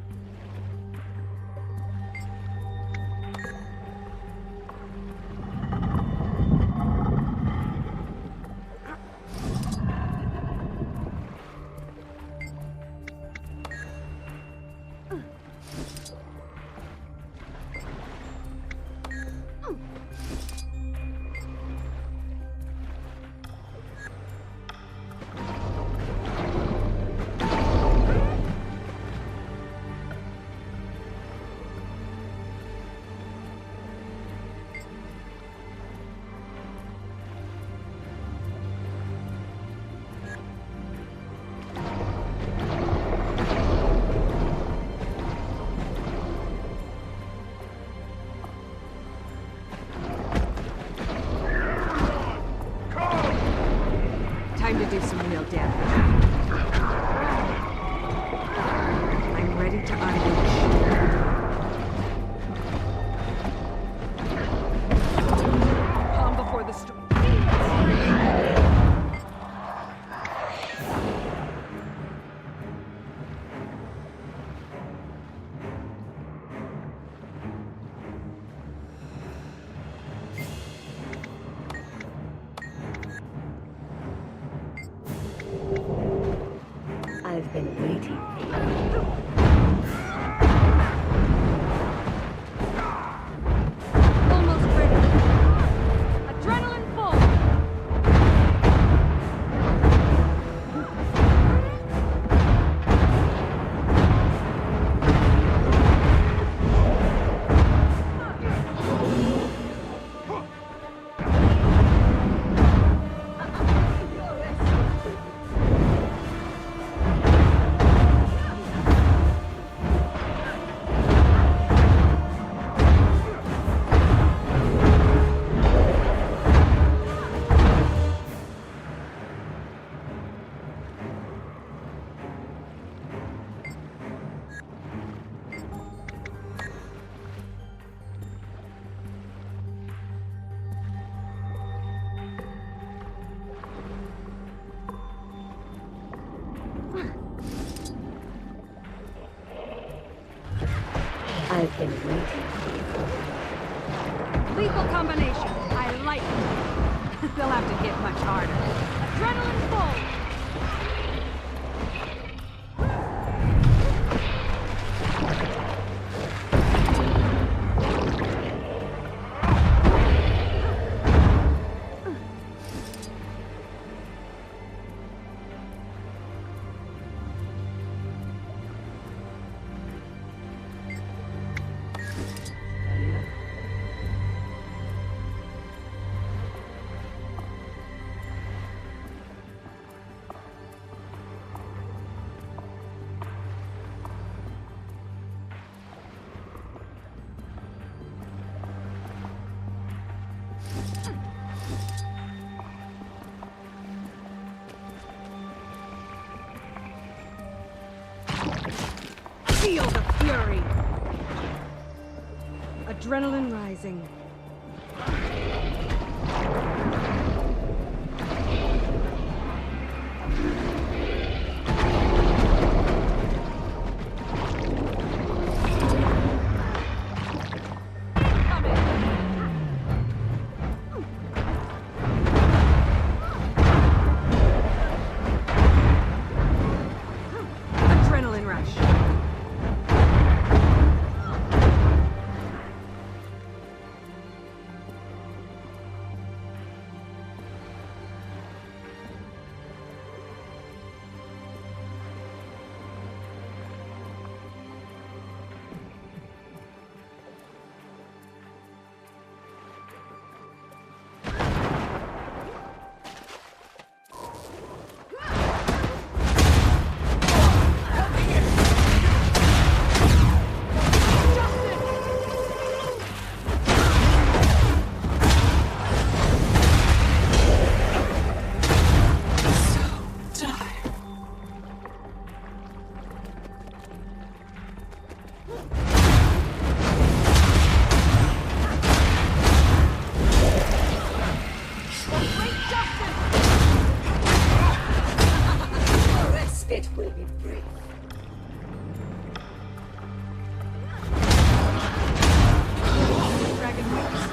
Time to do some real damage. I'm ready to unleash. Calm before the storm. I've been waiting. Almost ready. Adrenaline full! I've been waiting. Lethal combination. I like it. They'll have to hit much harder. Adrenaline full! Feel the fury! Adrenaline rising. Adrenaline rush. will be brief. Dragon wings.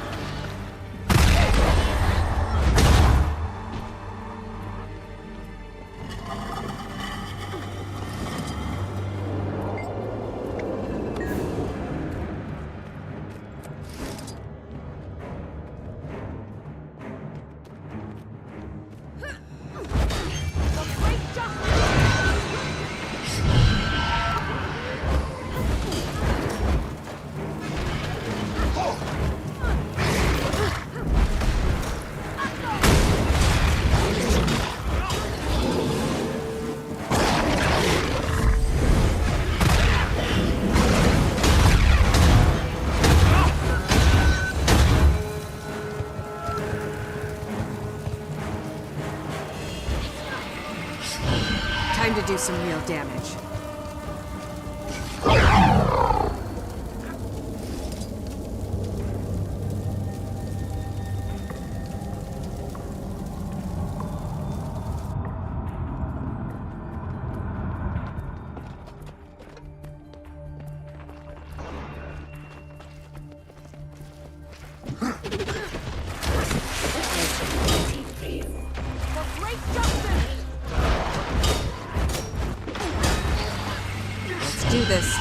Time to do some real damage. Do this.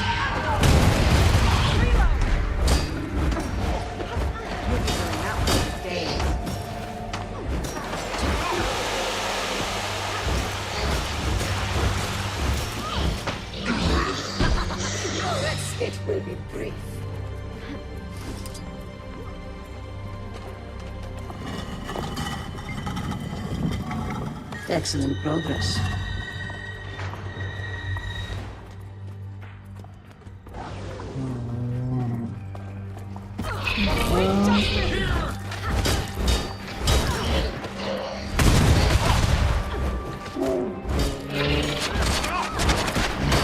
It will be brief. Excellent progress.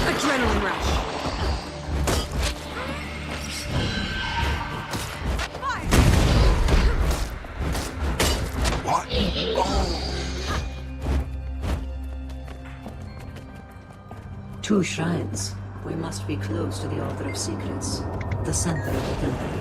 Adrenaline rush. What? Two shrines. We must be close to the Altar of Secrets, the center of the temple.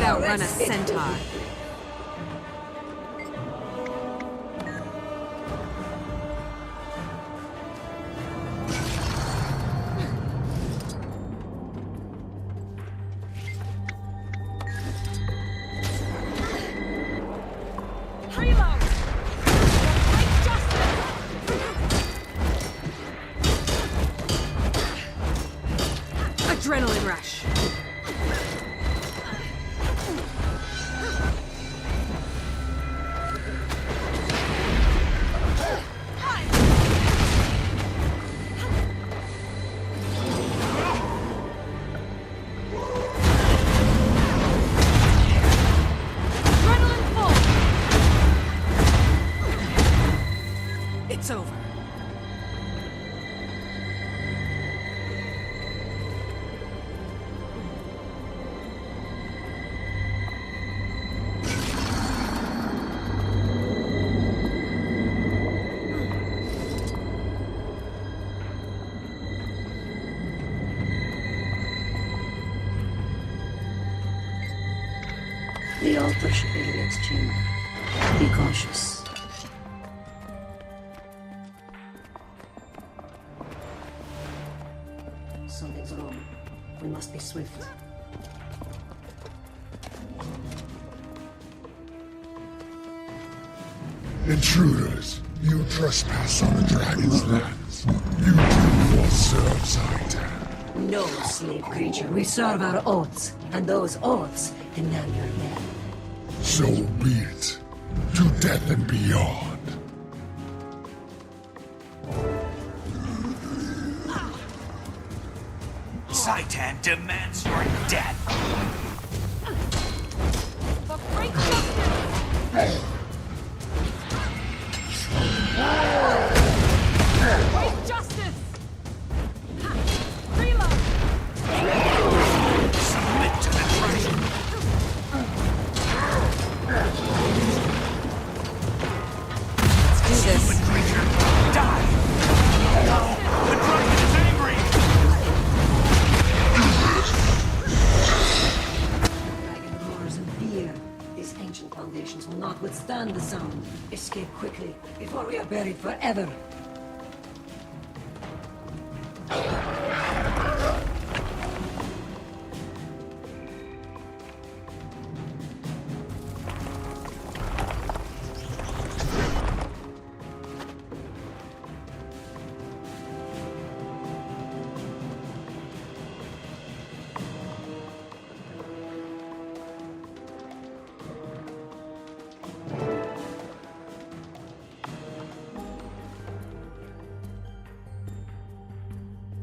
Outrun a centaur. Adrenaline rush. It's over. The altar should be the next chamber. Be cautious. Something's wrong. We must be swift. Intruders, you trespass on the dragon's lands. You do yourself, Zaitan. No, slave creature. We serve our oaths, and those oaths demand your head. So be it. To death and beyond. Saitan demands your death. For great justice! Great justice! Ha! Reload! Submit to the treasure. Let's do this. Stupid creature, die! No, the dragon is angry! Dragon roars in fear. These ancient foundations will not withstand the sound. Escape quickly, before we are buried forever.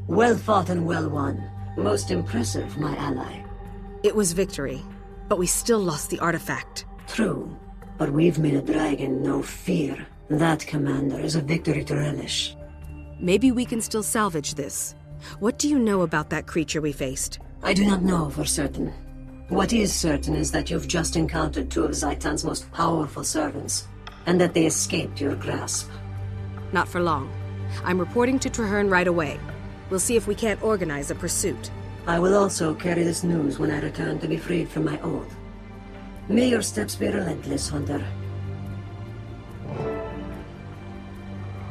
Well fought and well won. Most impressive, my ally. It was victory, but we still lost the artifact. True, but we've made a dragon no fear. That, Commander, is a victory to relish. Maybe we can still salvage this. What do you know about that creature we faced? I do not know for certain. What is certain is that you've just encountered two of Zaitan's most powerful servants, and that they escaped your grasp. Not for long. I'm reporting to Traherne right away. We'll see if we can't organize a pursuit. I will also carry this news when I return to be freed from my oath. May your steps be relentless, Hunter.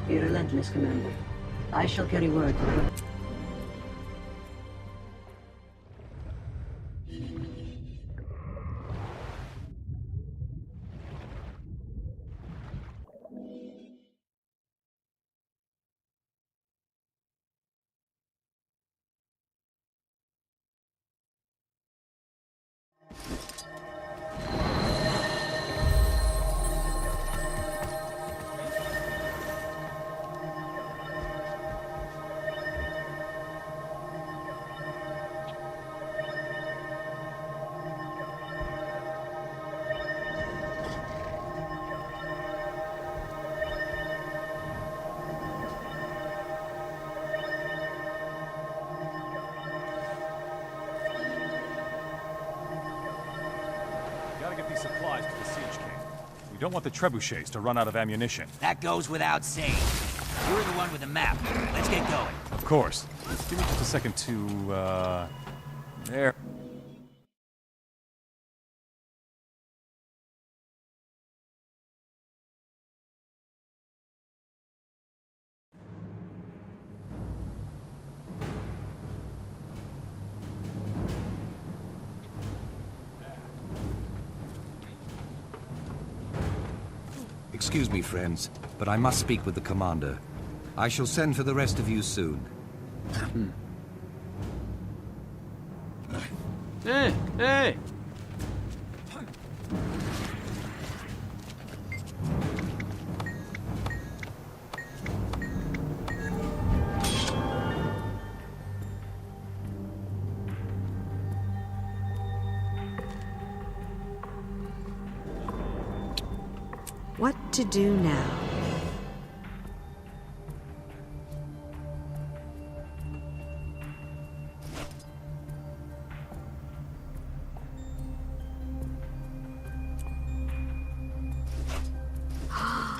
Be relentless, Commander. I shall carry word to her. Supplies to the Siege King. We don't want the trebuchets to run out of ammunition. That goes without saying. You're the one with the map. Let's get going. Of course. Give me just a second to, there. Excuse me, friends, but I must speak with the commander. I shall send for the rest of you soon. Hey, hey! What to do now?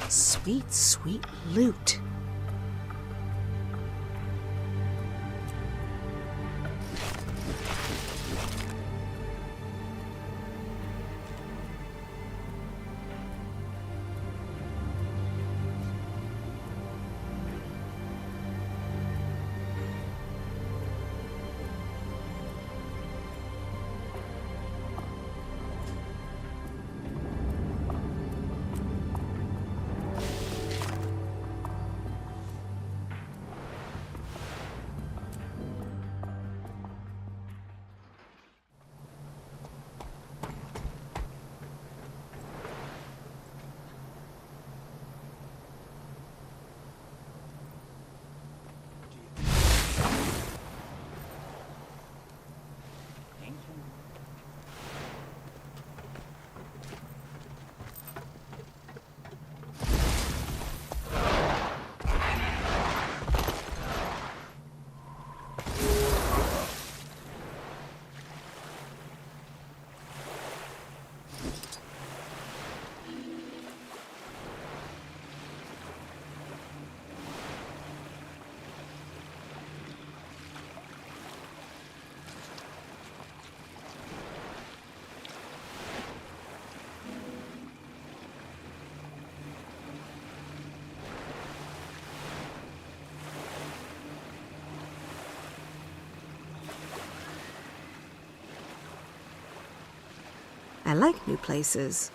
Sweet, sweet loot. like new places.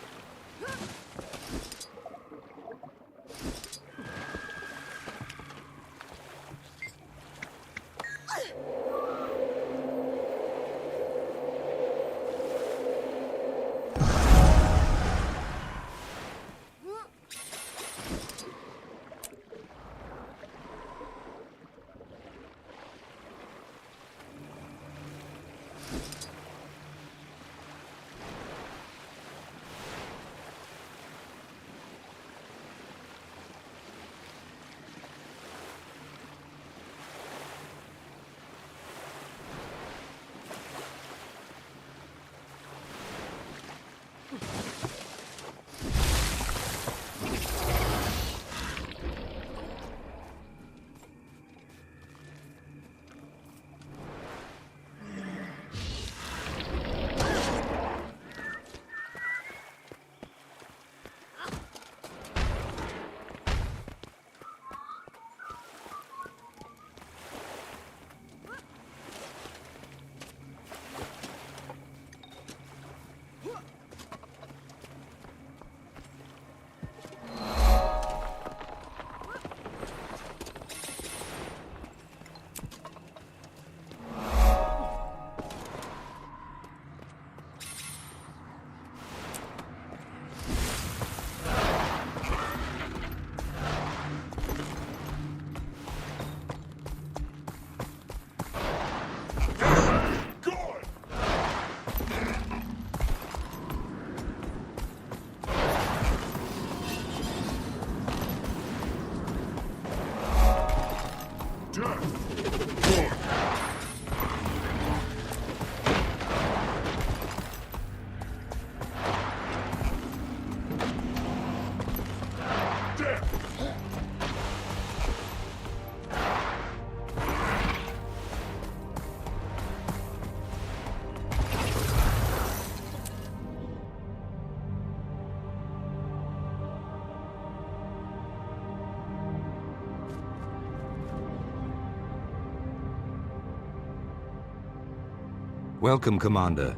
Welcome, Commander.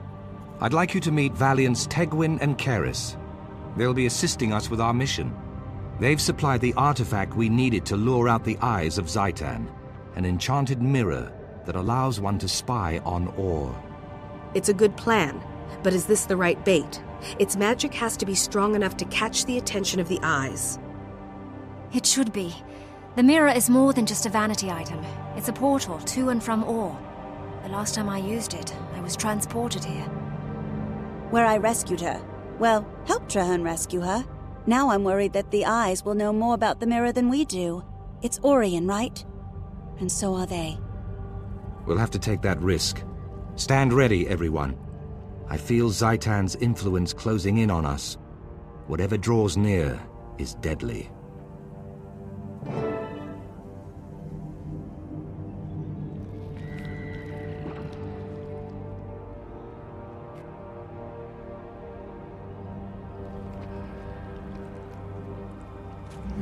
I'd like you to meet Valiants Tegwin and Keris. They'll be assisting us with our mission. They've supplied the artifact we needed to lure out the eyes of Zaitan, an enchanted mirror that allows one to spy on ore. It's a good plan, but is this the right bait? Its magic has to be strong enough to catch the attention of the eyes. It should be. The mirror is more than just a vanity item. It's a portal to and from ore. The last time I used it, I was transported here. Where I rescued her. Well, helped Trahan rescue her. Now I'm worried that the eyes will know more about the mirror than we do. It's Orion, right? And so are they. We'll have to take that risk. Stand ready, everyone. I feel Zaitan's influence closing in on us. Whatever draws near is deadly.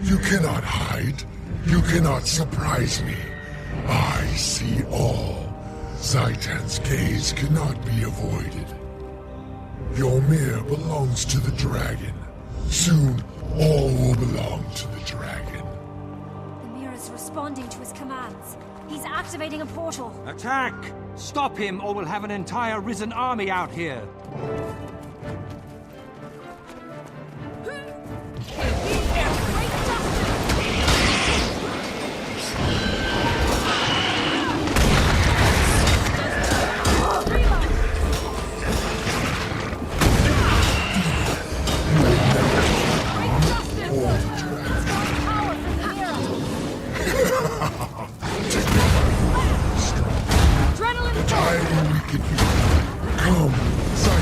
You cannot hide. You cannot surprise me. I see all. Zaitan's gaze cannot be avoided. Your mirror belongs to the dragon. Soon, all will belong to the dragon. The mirror's responding to his commands. He's activating a portal. Attack! Stop him, or we'll have an entire risen army out here. Come, Zaitan.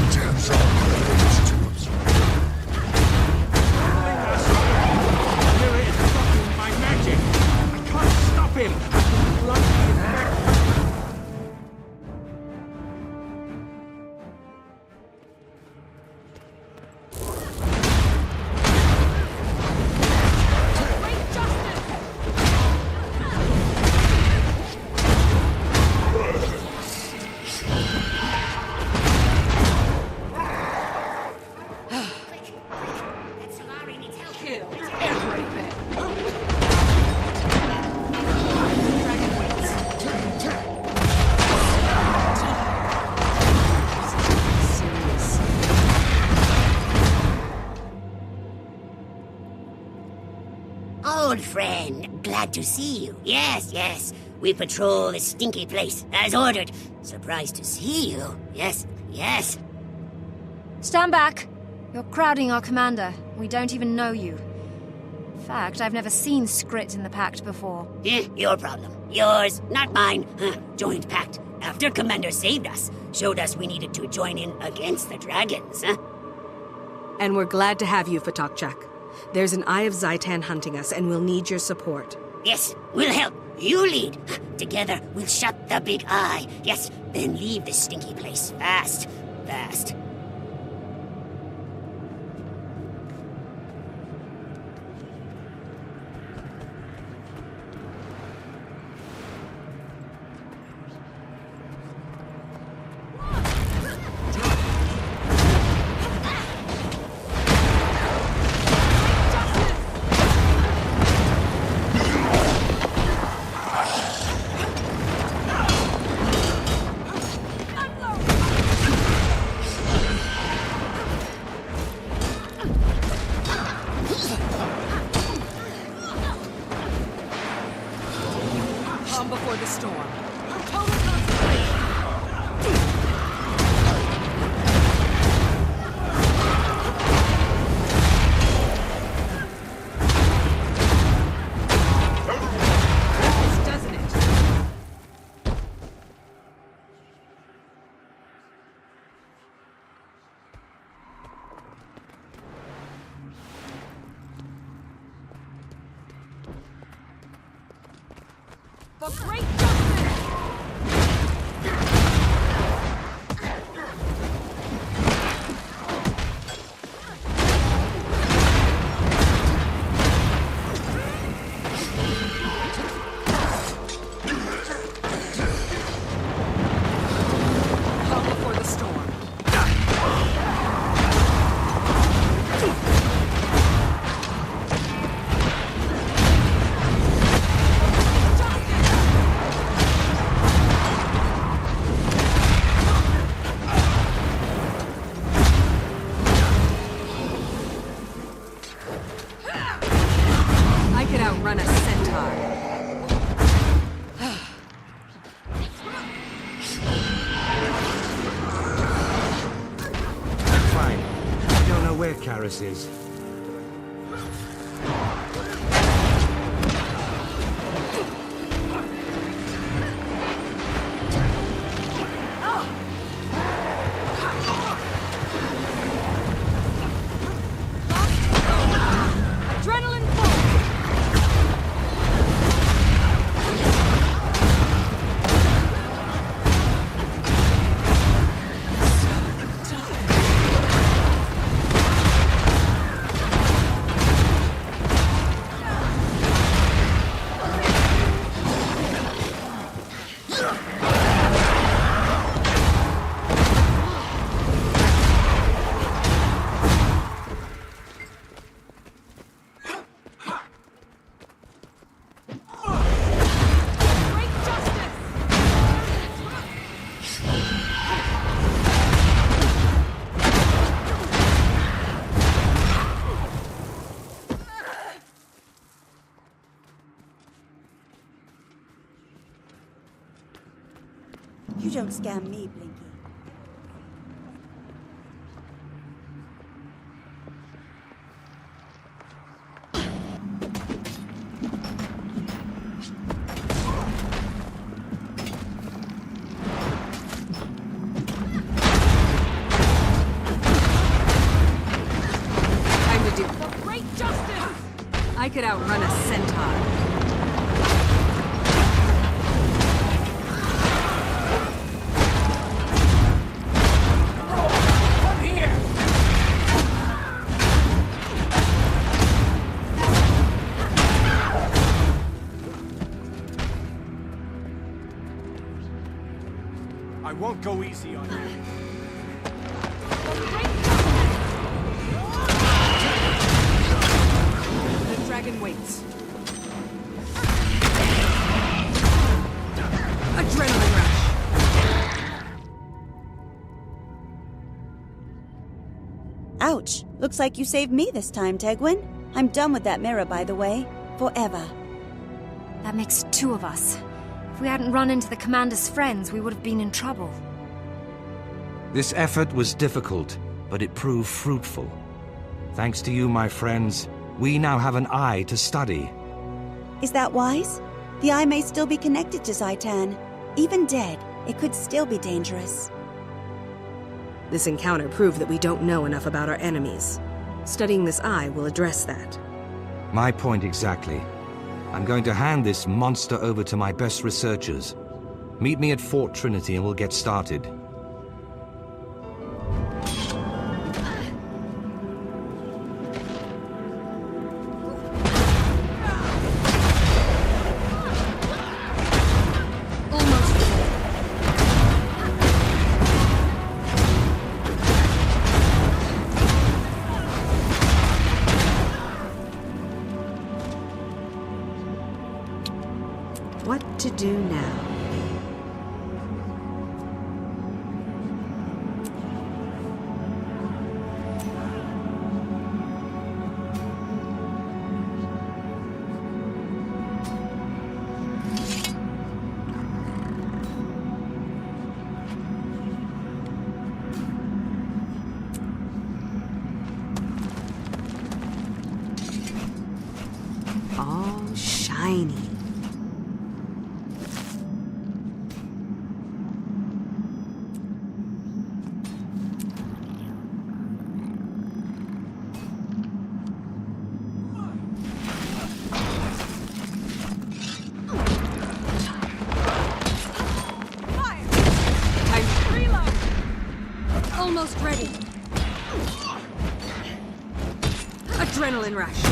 old friend. Glad to see you. Yes, yes. We patrol the stinky place, as ordered. Surprised to see you. Yes, yes. Stand back. You're crowding our commander. We don't even know you. In fact, I've never seen Skrit in the Pact before. Your problem. Yours, not mine. Joint pact. After Commander saved us, showed us we needed to join in against the dragons, And we're glad to have you, Fatokchak. There's an Eye of Zaitan hunting us, and we'll need your support. Yes, we'll help. You lead. Together, we'll shut the big eye. Yes, then leave this stinky place. Fast. Fast. Before the storm. Doesn't it? For great Run a centaur. Fine. I don't know where Karis is. You don't scam me, Blinky. Time to do for great justice! I could outrun a centaur. I won't go easy on you. The dragon waits. Adrenaline rush. Ouch! Looks like you saved me this time, Tegwin. I'm done with that mirror, by the way. forever. That makes 2 of us. If we hadn't run into the commander's friends, we would have been in trouble. This effort was difficult, but it proved fruitful. Thanks to you, my friends, we now have an eye to study. Is that wise? The eye may still be connected to Zaitan. Even dead, it could still be dangerous. This encounter proved that we don't know enough about our enemies. Studying this eye will address that. My point exactly. I'm going to hand this monster over to my best researchers. Meet me at Fort Trinity and we'll get started. What to do now? All shiny. Almost ready. Adrenaline rush.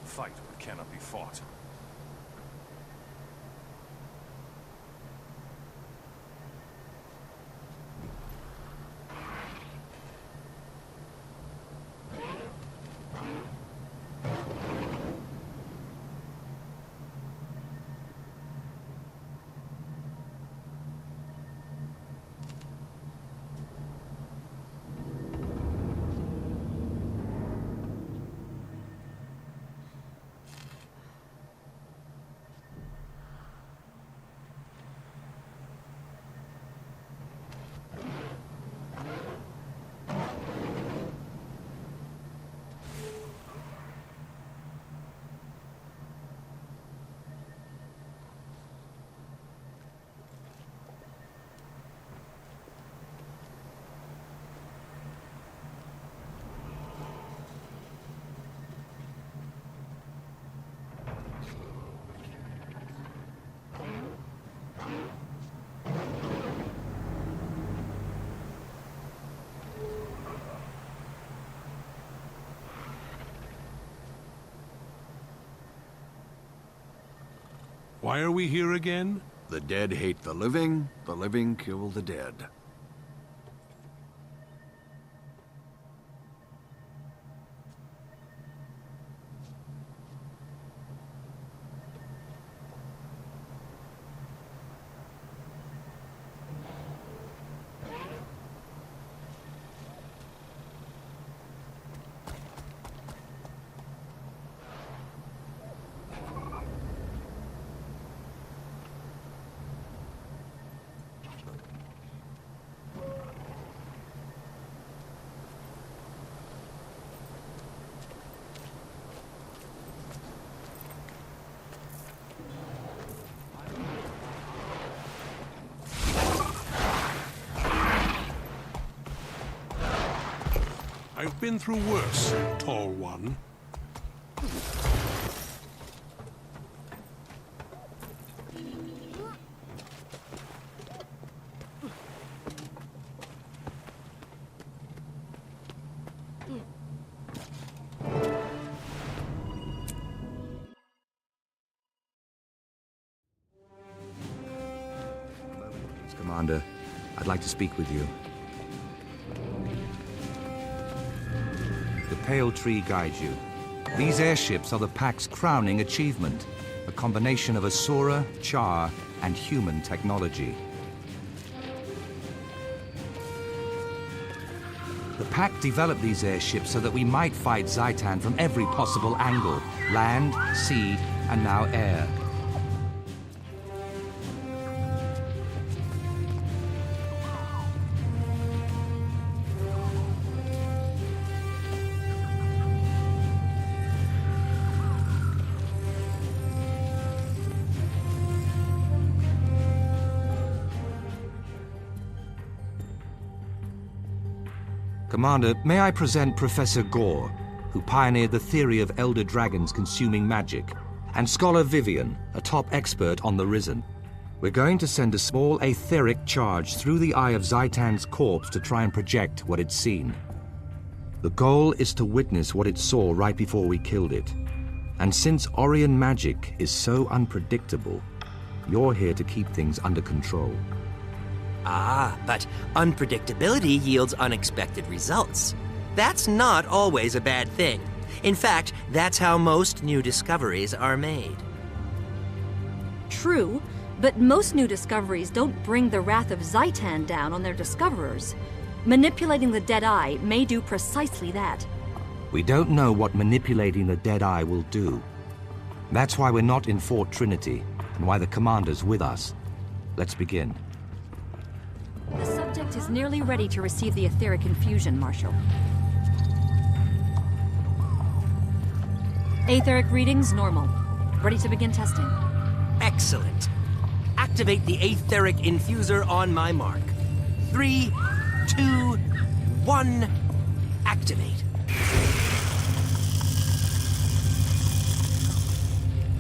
Fight what cannot be fought. Why are we here again? The dead hate the living kill the dead. I've been through worse, tall one. Commander, I'd like to speak with you. The pale tree guides you. These airships are the Pact's crowning achievement, a combination of Asura, Char, and human technology. The Pact developed these airships so that we might fight Zaitan from every possible angle, land, sea, and now air. Commander, may I present Professor Gore, who pioneered the theory of elder dragons consuming magic, and Scholar Vivian, a top expert on the Risen. We're going to send a small etheric charge through the eye of Zaitan's corpse to try and project what it's seen. The goal is to witness what it saw right before we killed it. And since Orion magic is so unpredictable, you're here to keep things under control. Ah, but unpredictability yields unexpected results. That's not always a bad thing. In fact, that's how most new discoveries are made. True, but most new discoveries don't bring the wrath of Zaitan down on their discoverers. Manipulating the Dead Eye may do precisely that. We don't know what manipulating the Dead Eye will do. That's why we're not in Fort Trinity, and why the Commander's with us. Let's begin. The subject is nearly ready to receive the etheric infusion, Marshal. Etheric readings normal. Ready to begin testing. Excellent. Activate the etheric infuser on my mark. 3, 2, 1, activate.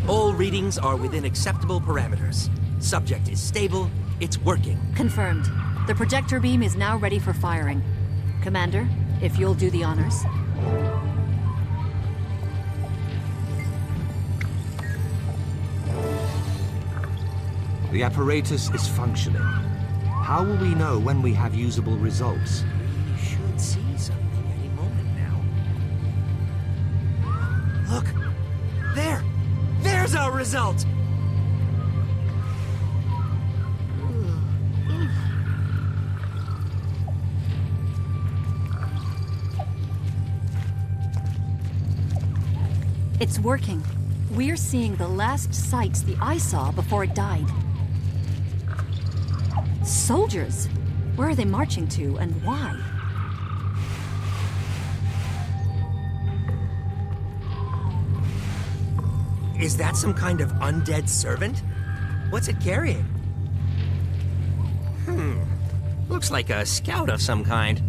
All readings are within acceptable parameters. Subject is stable, it's working. Confirmed. The projector beam is now ready for firing. Commander, if you'll do the honors. The apparatus is functioning. How will we know when we have usable results? You should see something any moment now. Look! There! There's our result! It's working. We're seeing the last sights the eye saw before it died. Soldiers! Where are they marching to, and why? Is that some kind of undead servant? What's it carrying? Looks like a scout of some kind.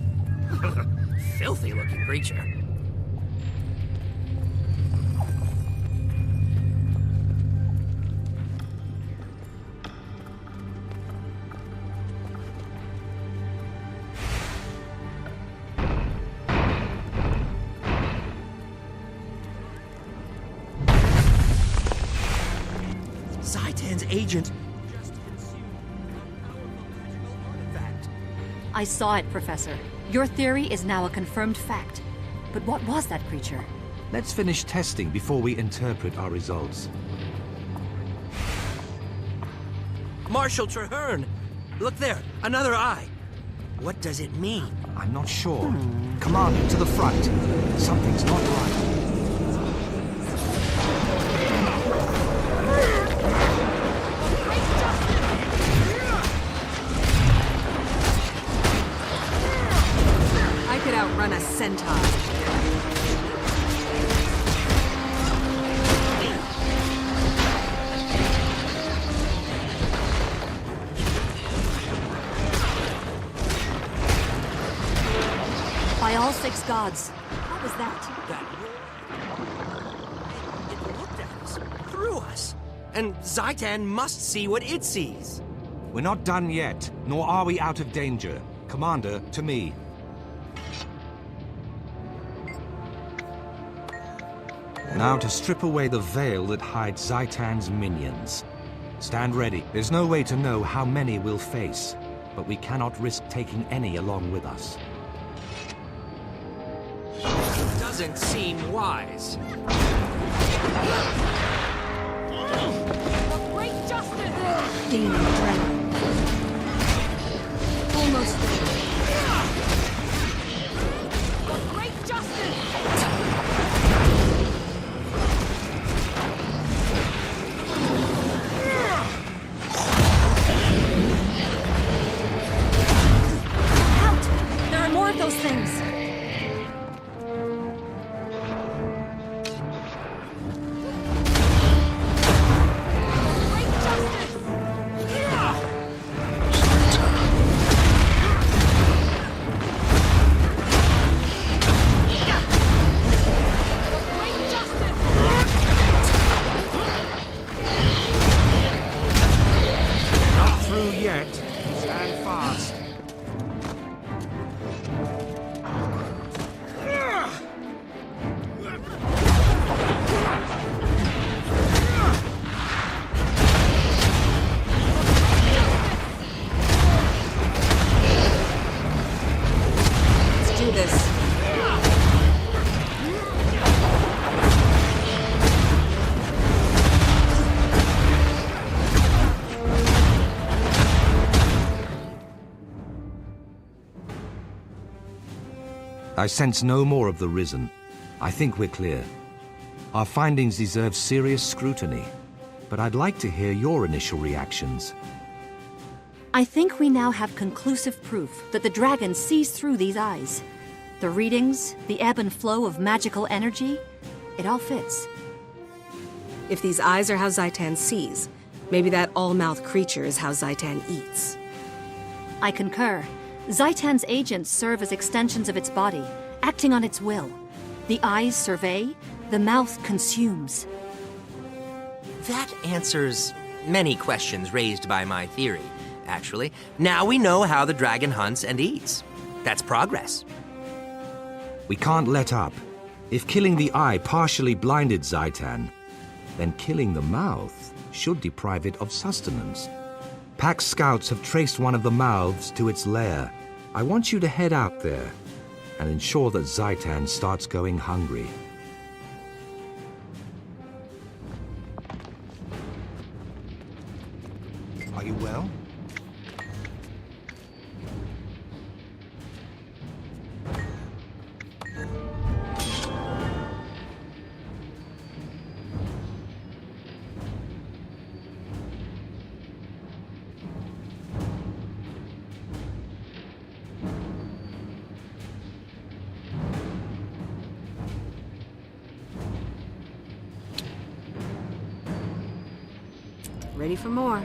Filthy-looking creature. Zaitan's agent just consumed a powerful magical artifact. I saw it, Professor. Your theory is now a confirmed fact. But what was that creature? Let's finish testing before we interpret our results. Marshal Traherne! Look there, another eye. What does it mean? I'm not sure. Commander, to the front. Something's not right. I could outrun a centaur. By all six gods. What was that? It looked at us, through us. And Zaitan must see what it sees. We're not done yet, nor are we out of danger. Commander, to me. Now to strip away the veil that hides Zaitan's minions. Stand ready. There's no way to know how many we'll face, but we cannot risk taking any along with us. Doesn't seem wise. The great justice! Demon dragon. Almost there. The great justice! Out! There are more of those things! I sense no more of the Risen. I think we're clear. Our findings deserve serious scrutiny, but I'd like to hear your initial reactions. I think we now have conclusive proof that the dragon sees through these eyes. The readings, the ebb and flow of magical energy, it all fits. If these eyes are how Zaitan sees, maybe that all-mouth creature is how Zaitan eats. I concur. Zaitan's agents serve as extensions of its body, acting on its will. The eyes survey, the mouth consumes. That answers many questions raised by my theory, actually. Now we know how the dragon hunts and eats. That's progress. We can't let up. If killing the eye partially blinded Zaitan, then killing the mouth should deprive it of sustenance. Pack scouts have traced one of the mouths to its lair. I want you to head out there and ensure that Zaitan starts going hungry. Are you well? Ready for more.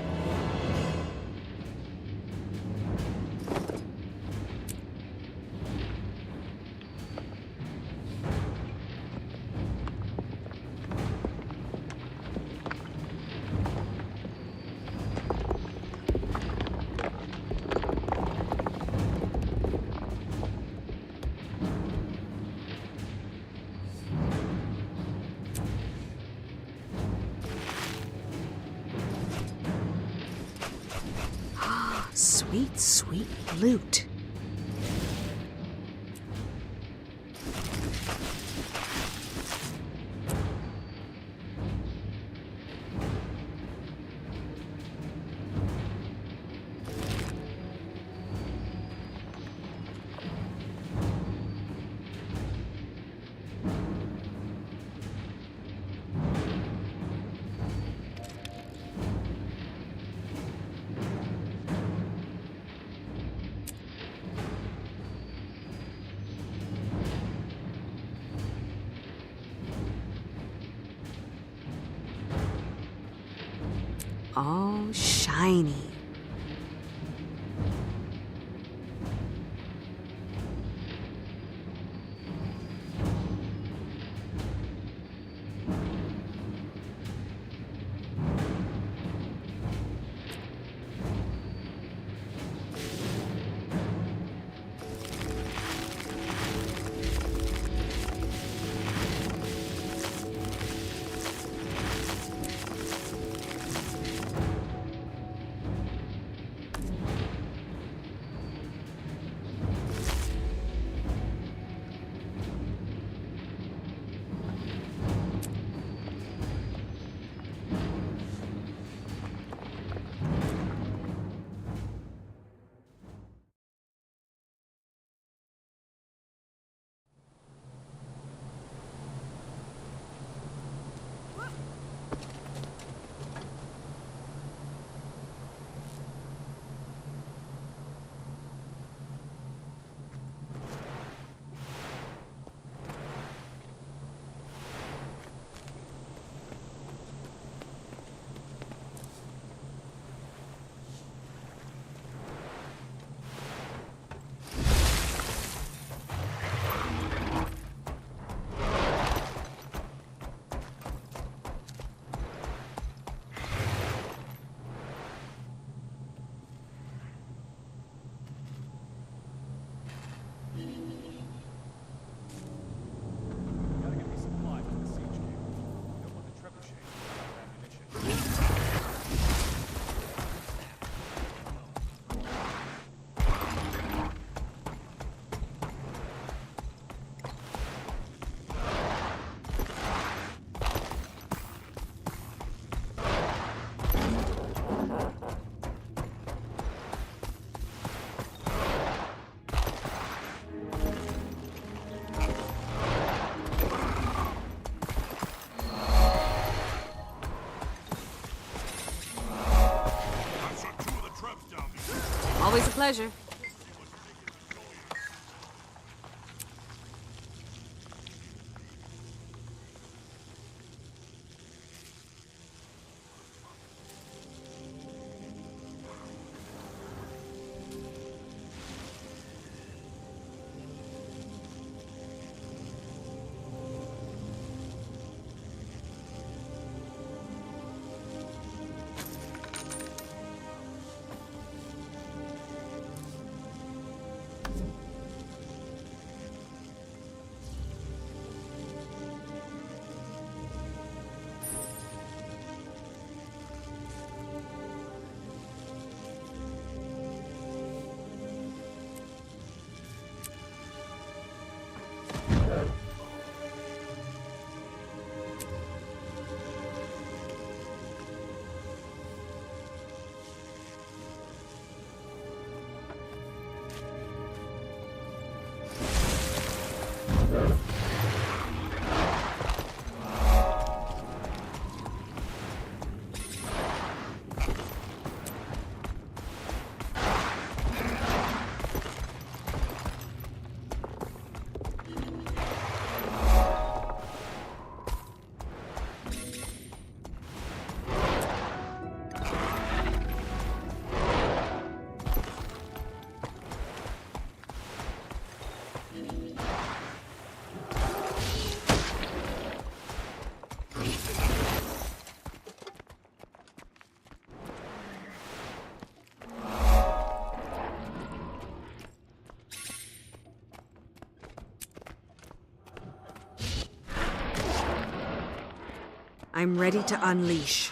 Sweet, sweet loot. All shiny. Always a pleasure. I'm ready to unleash.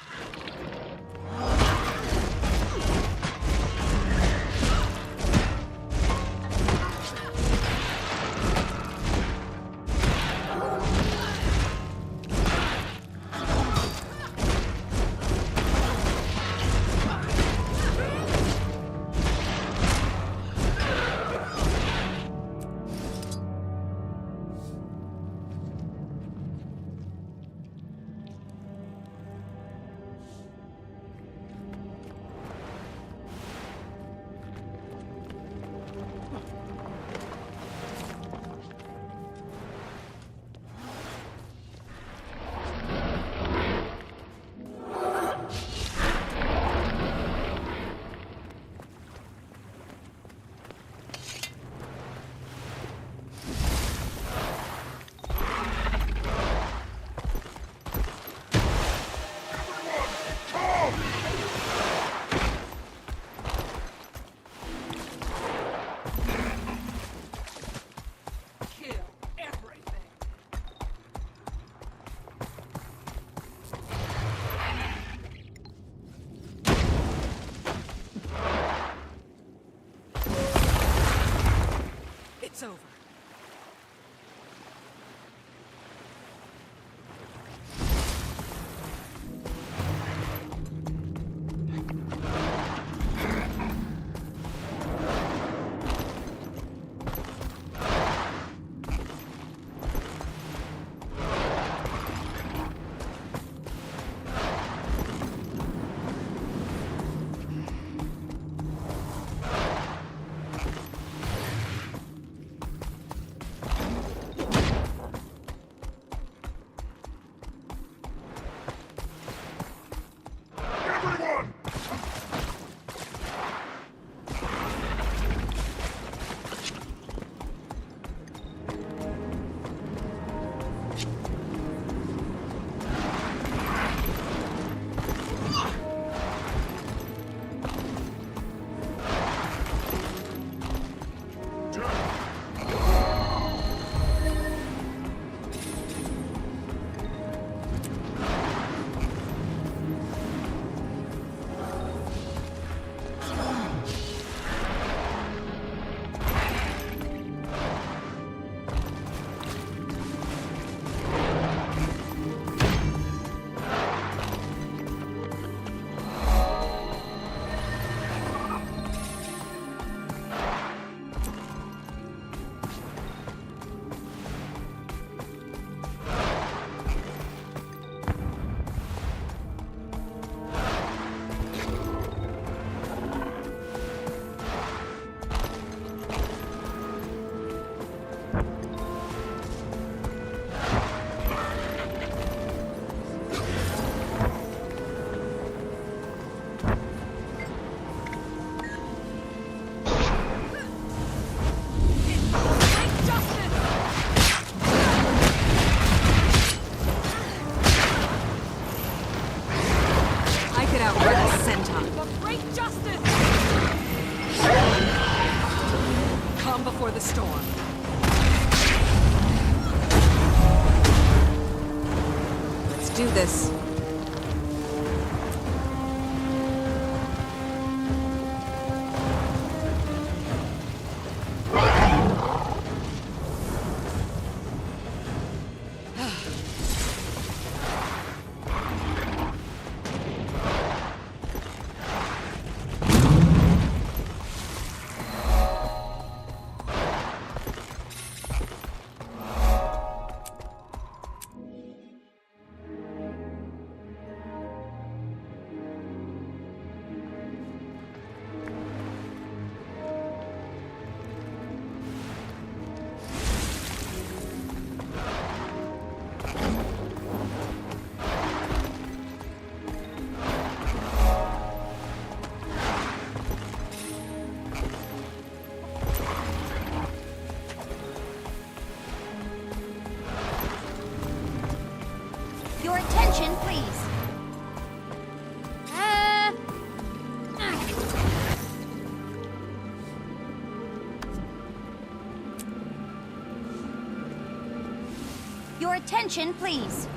it's over. Before the storm. Let's do this. Your attention, please. Your attention, please.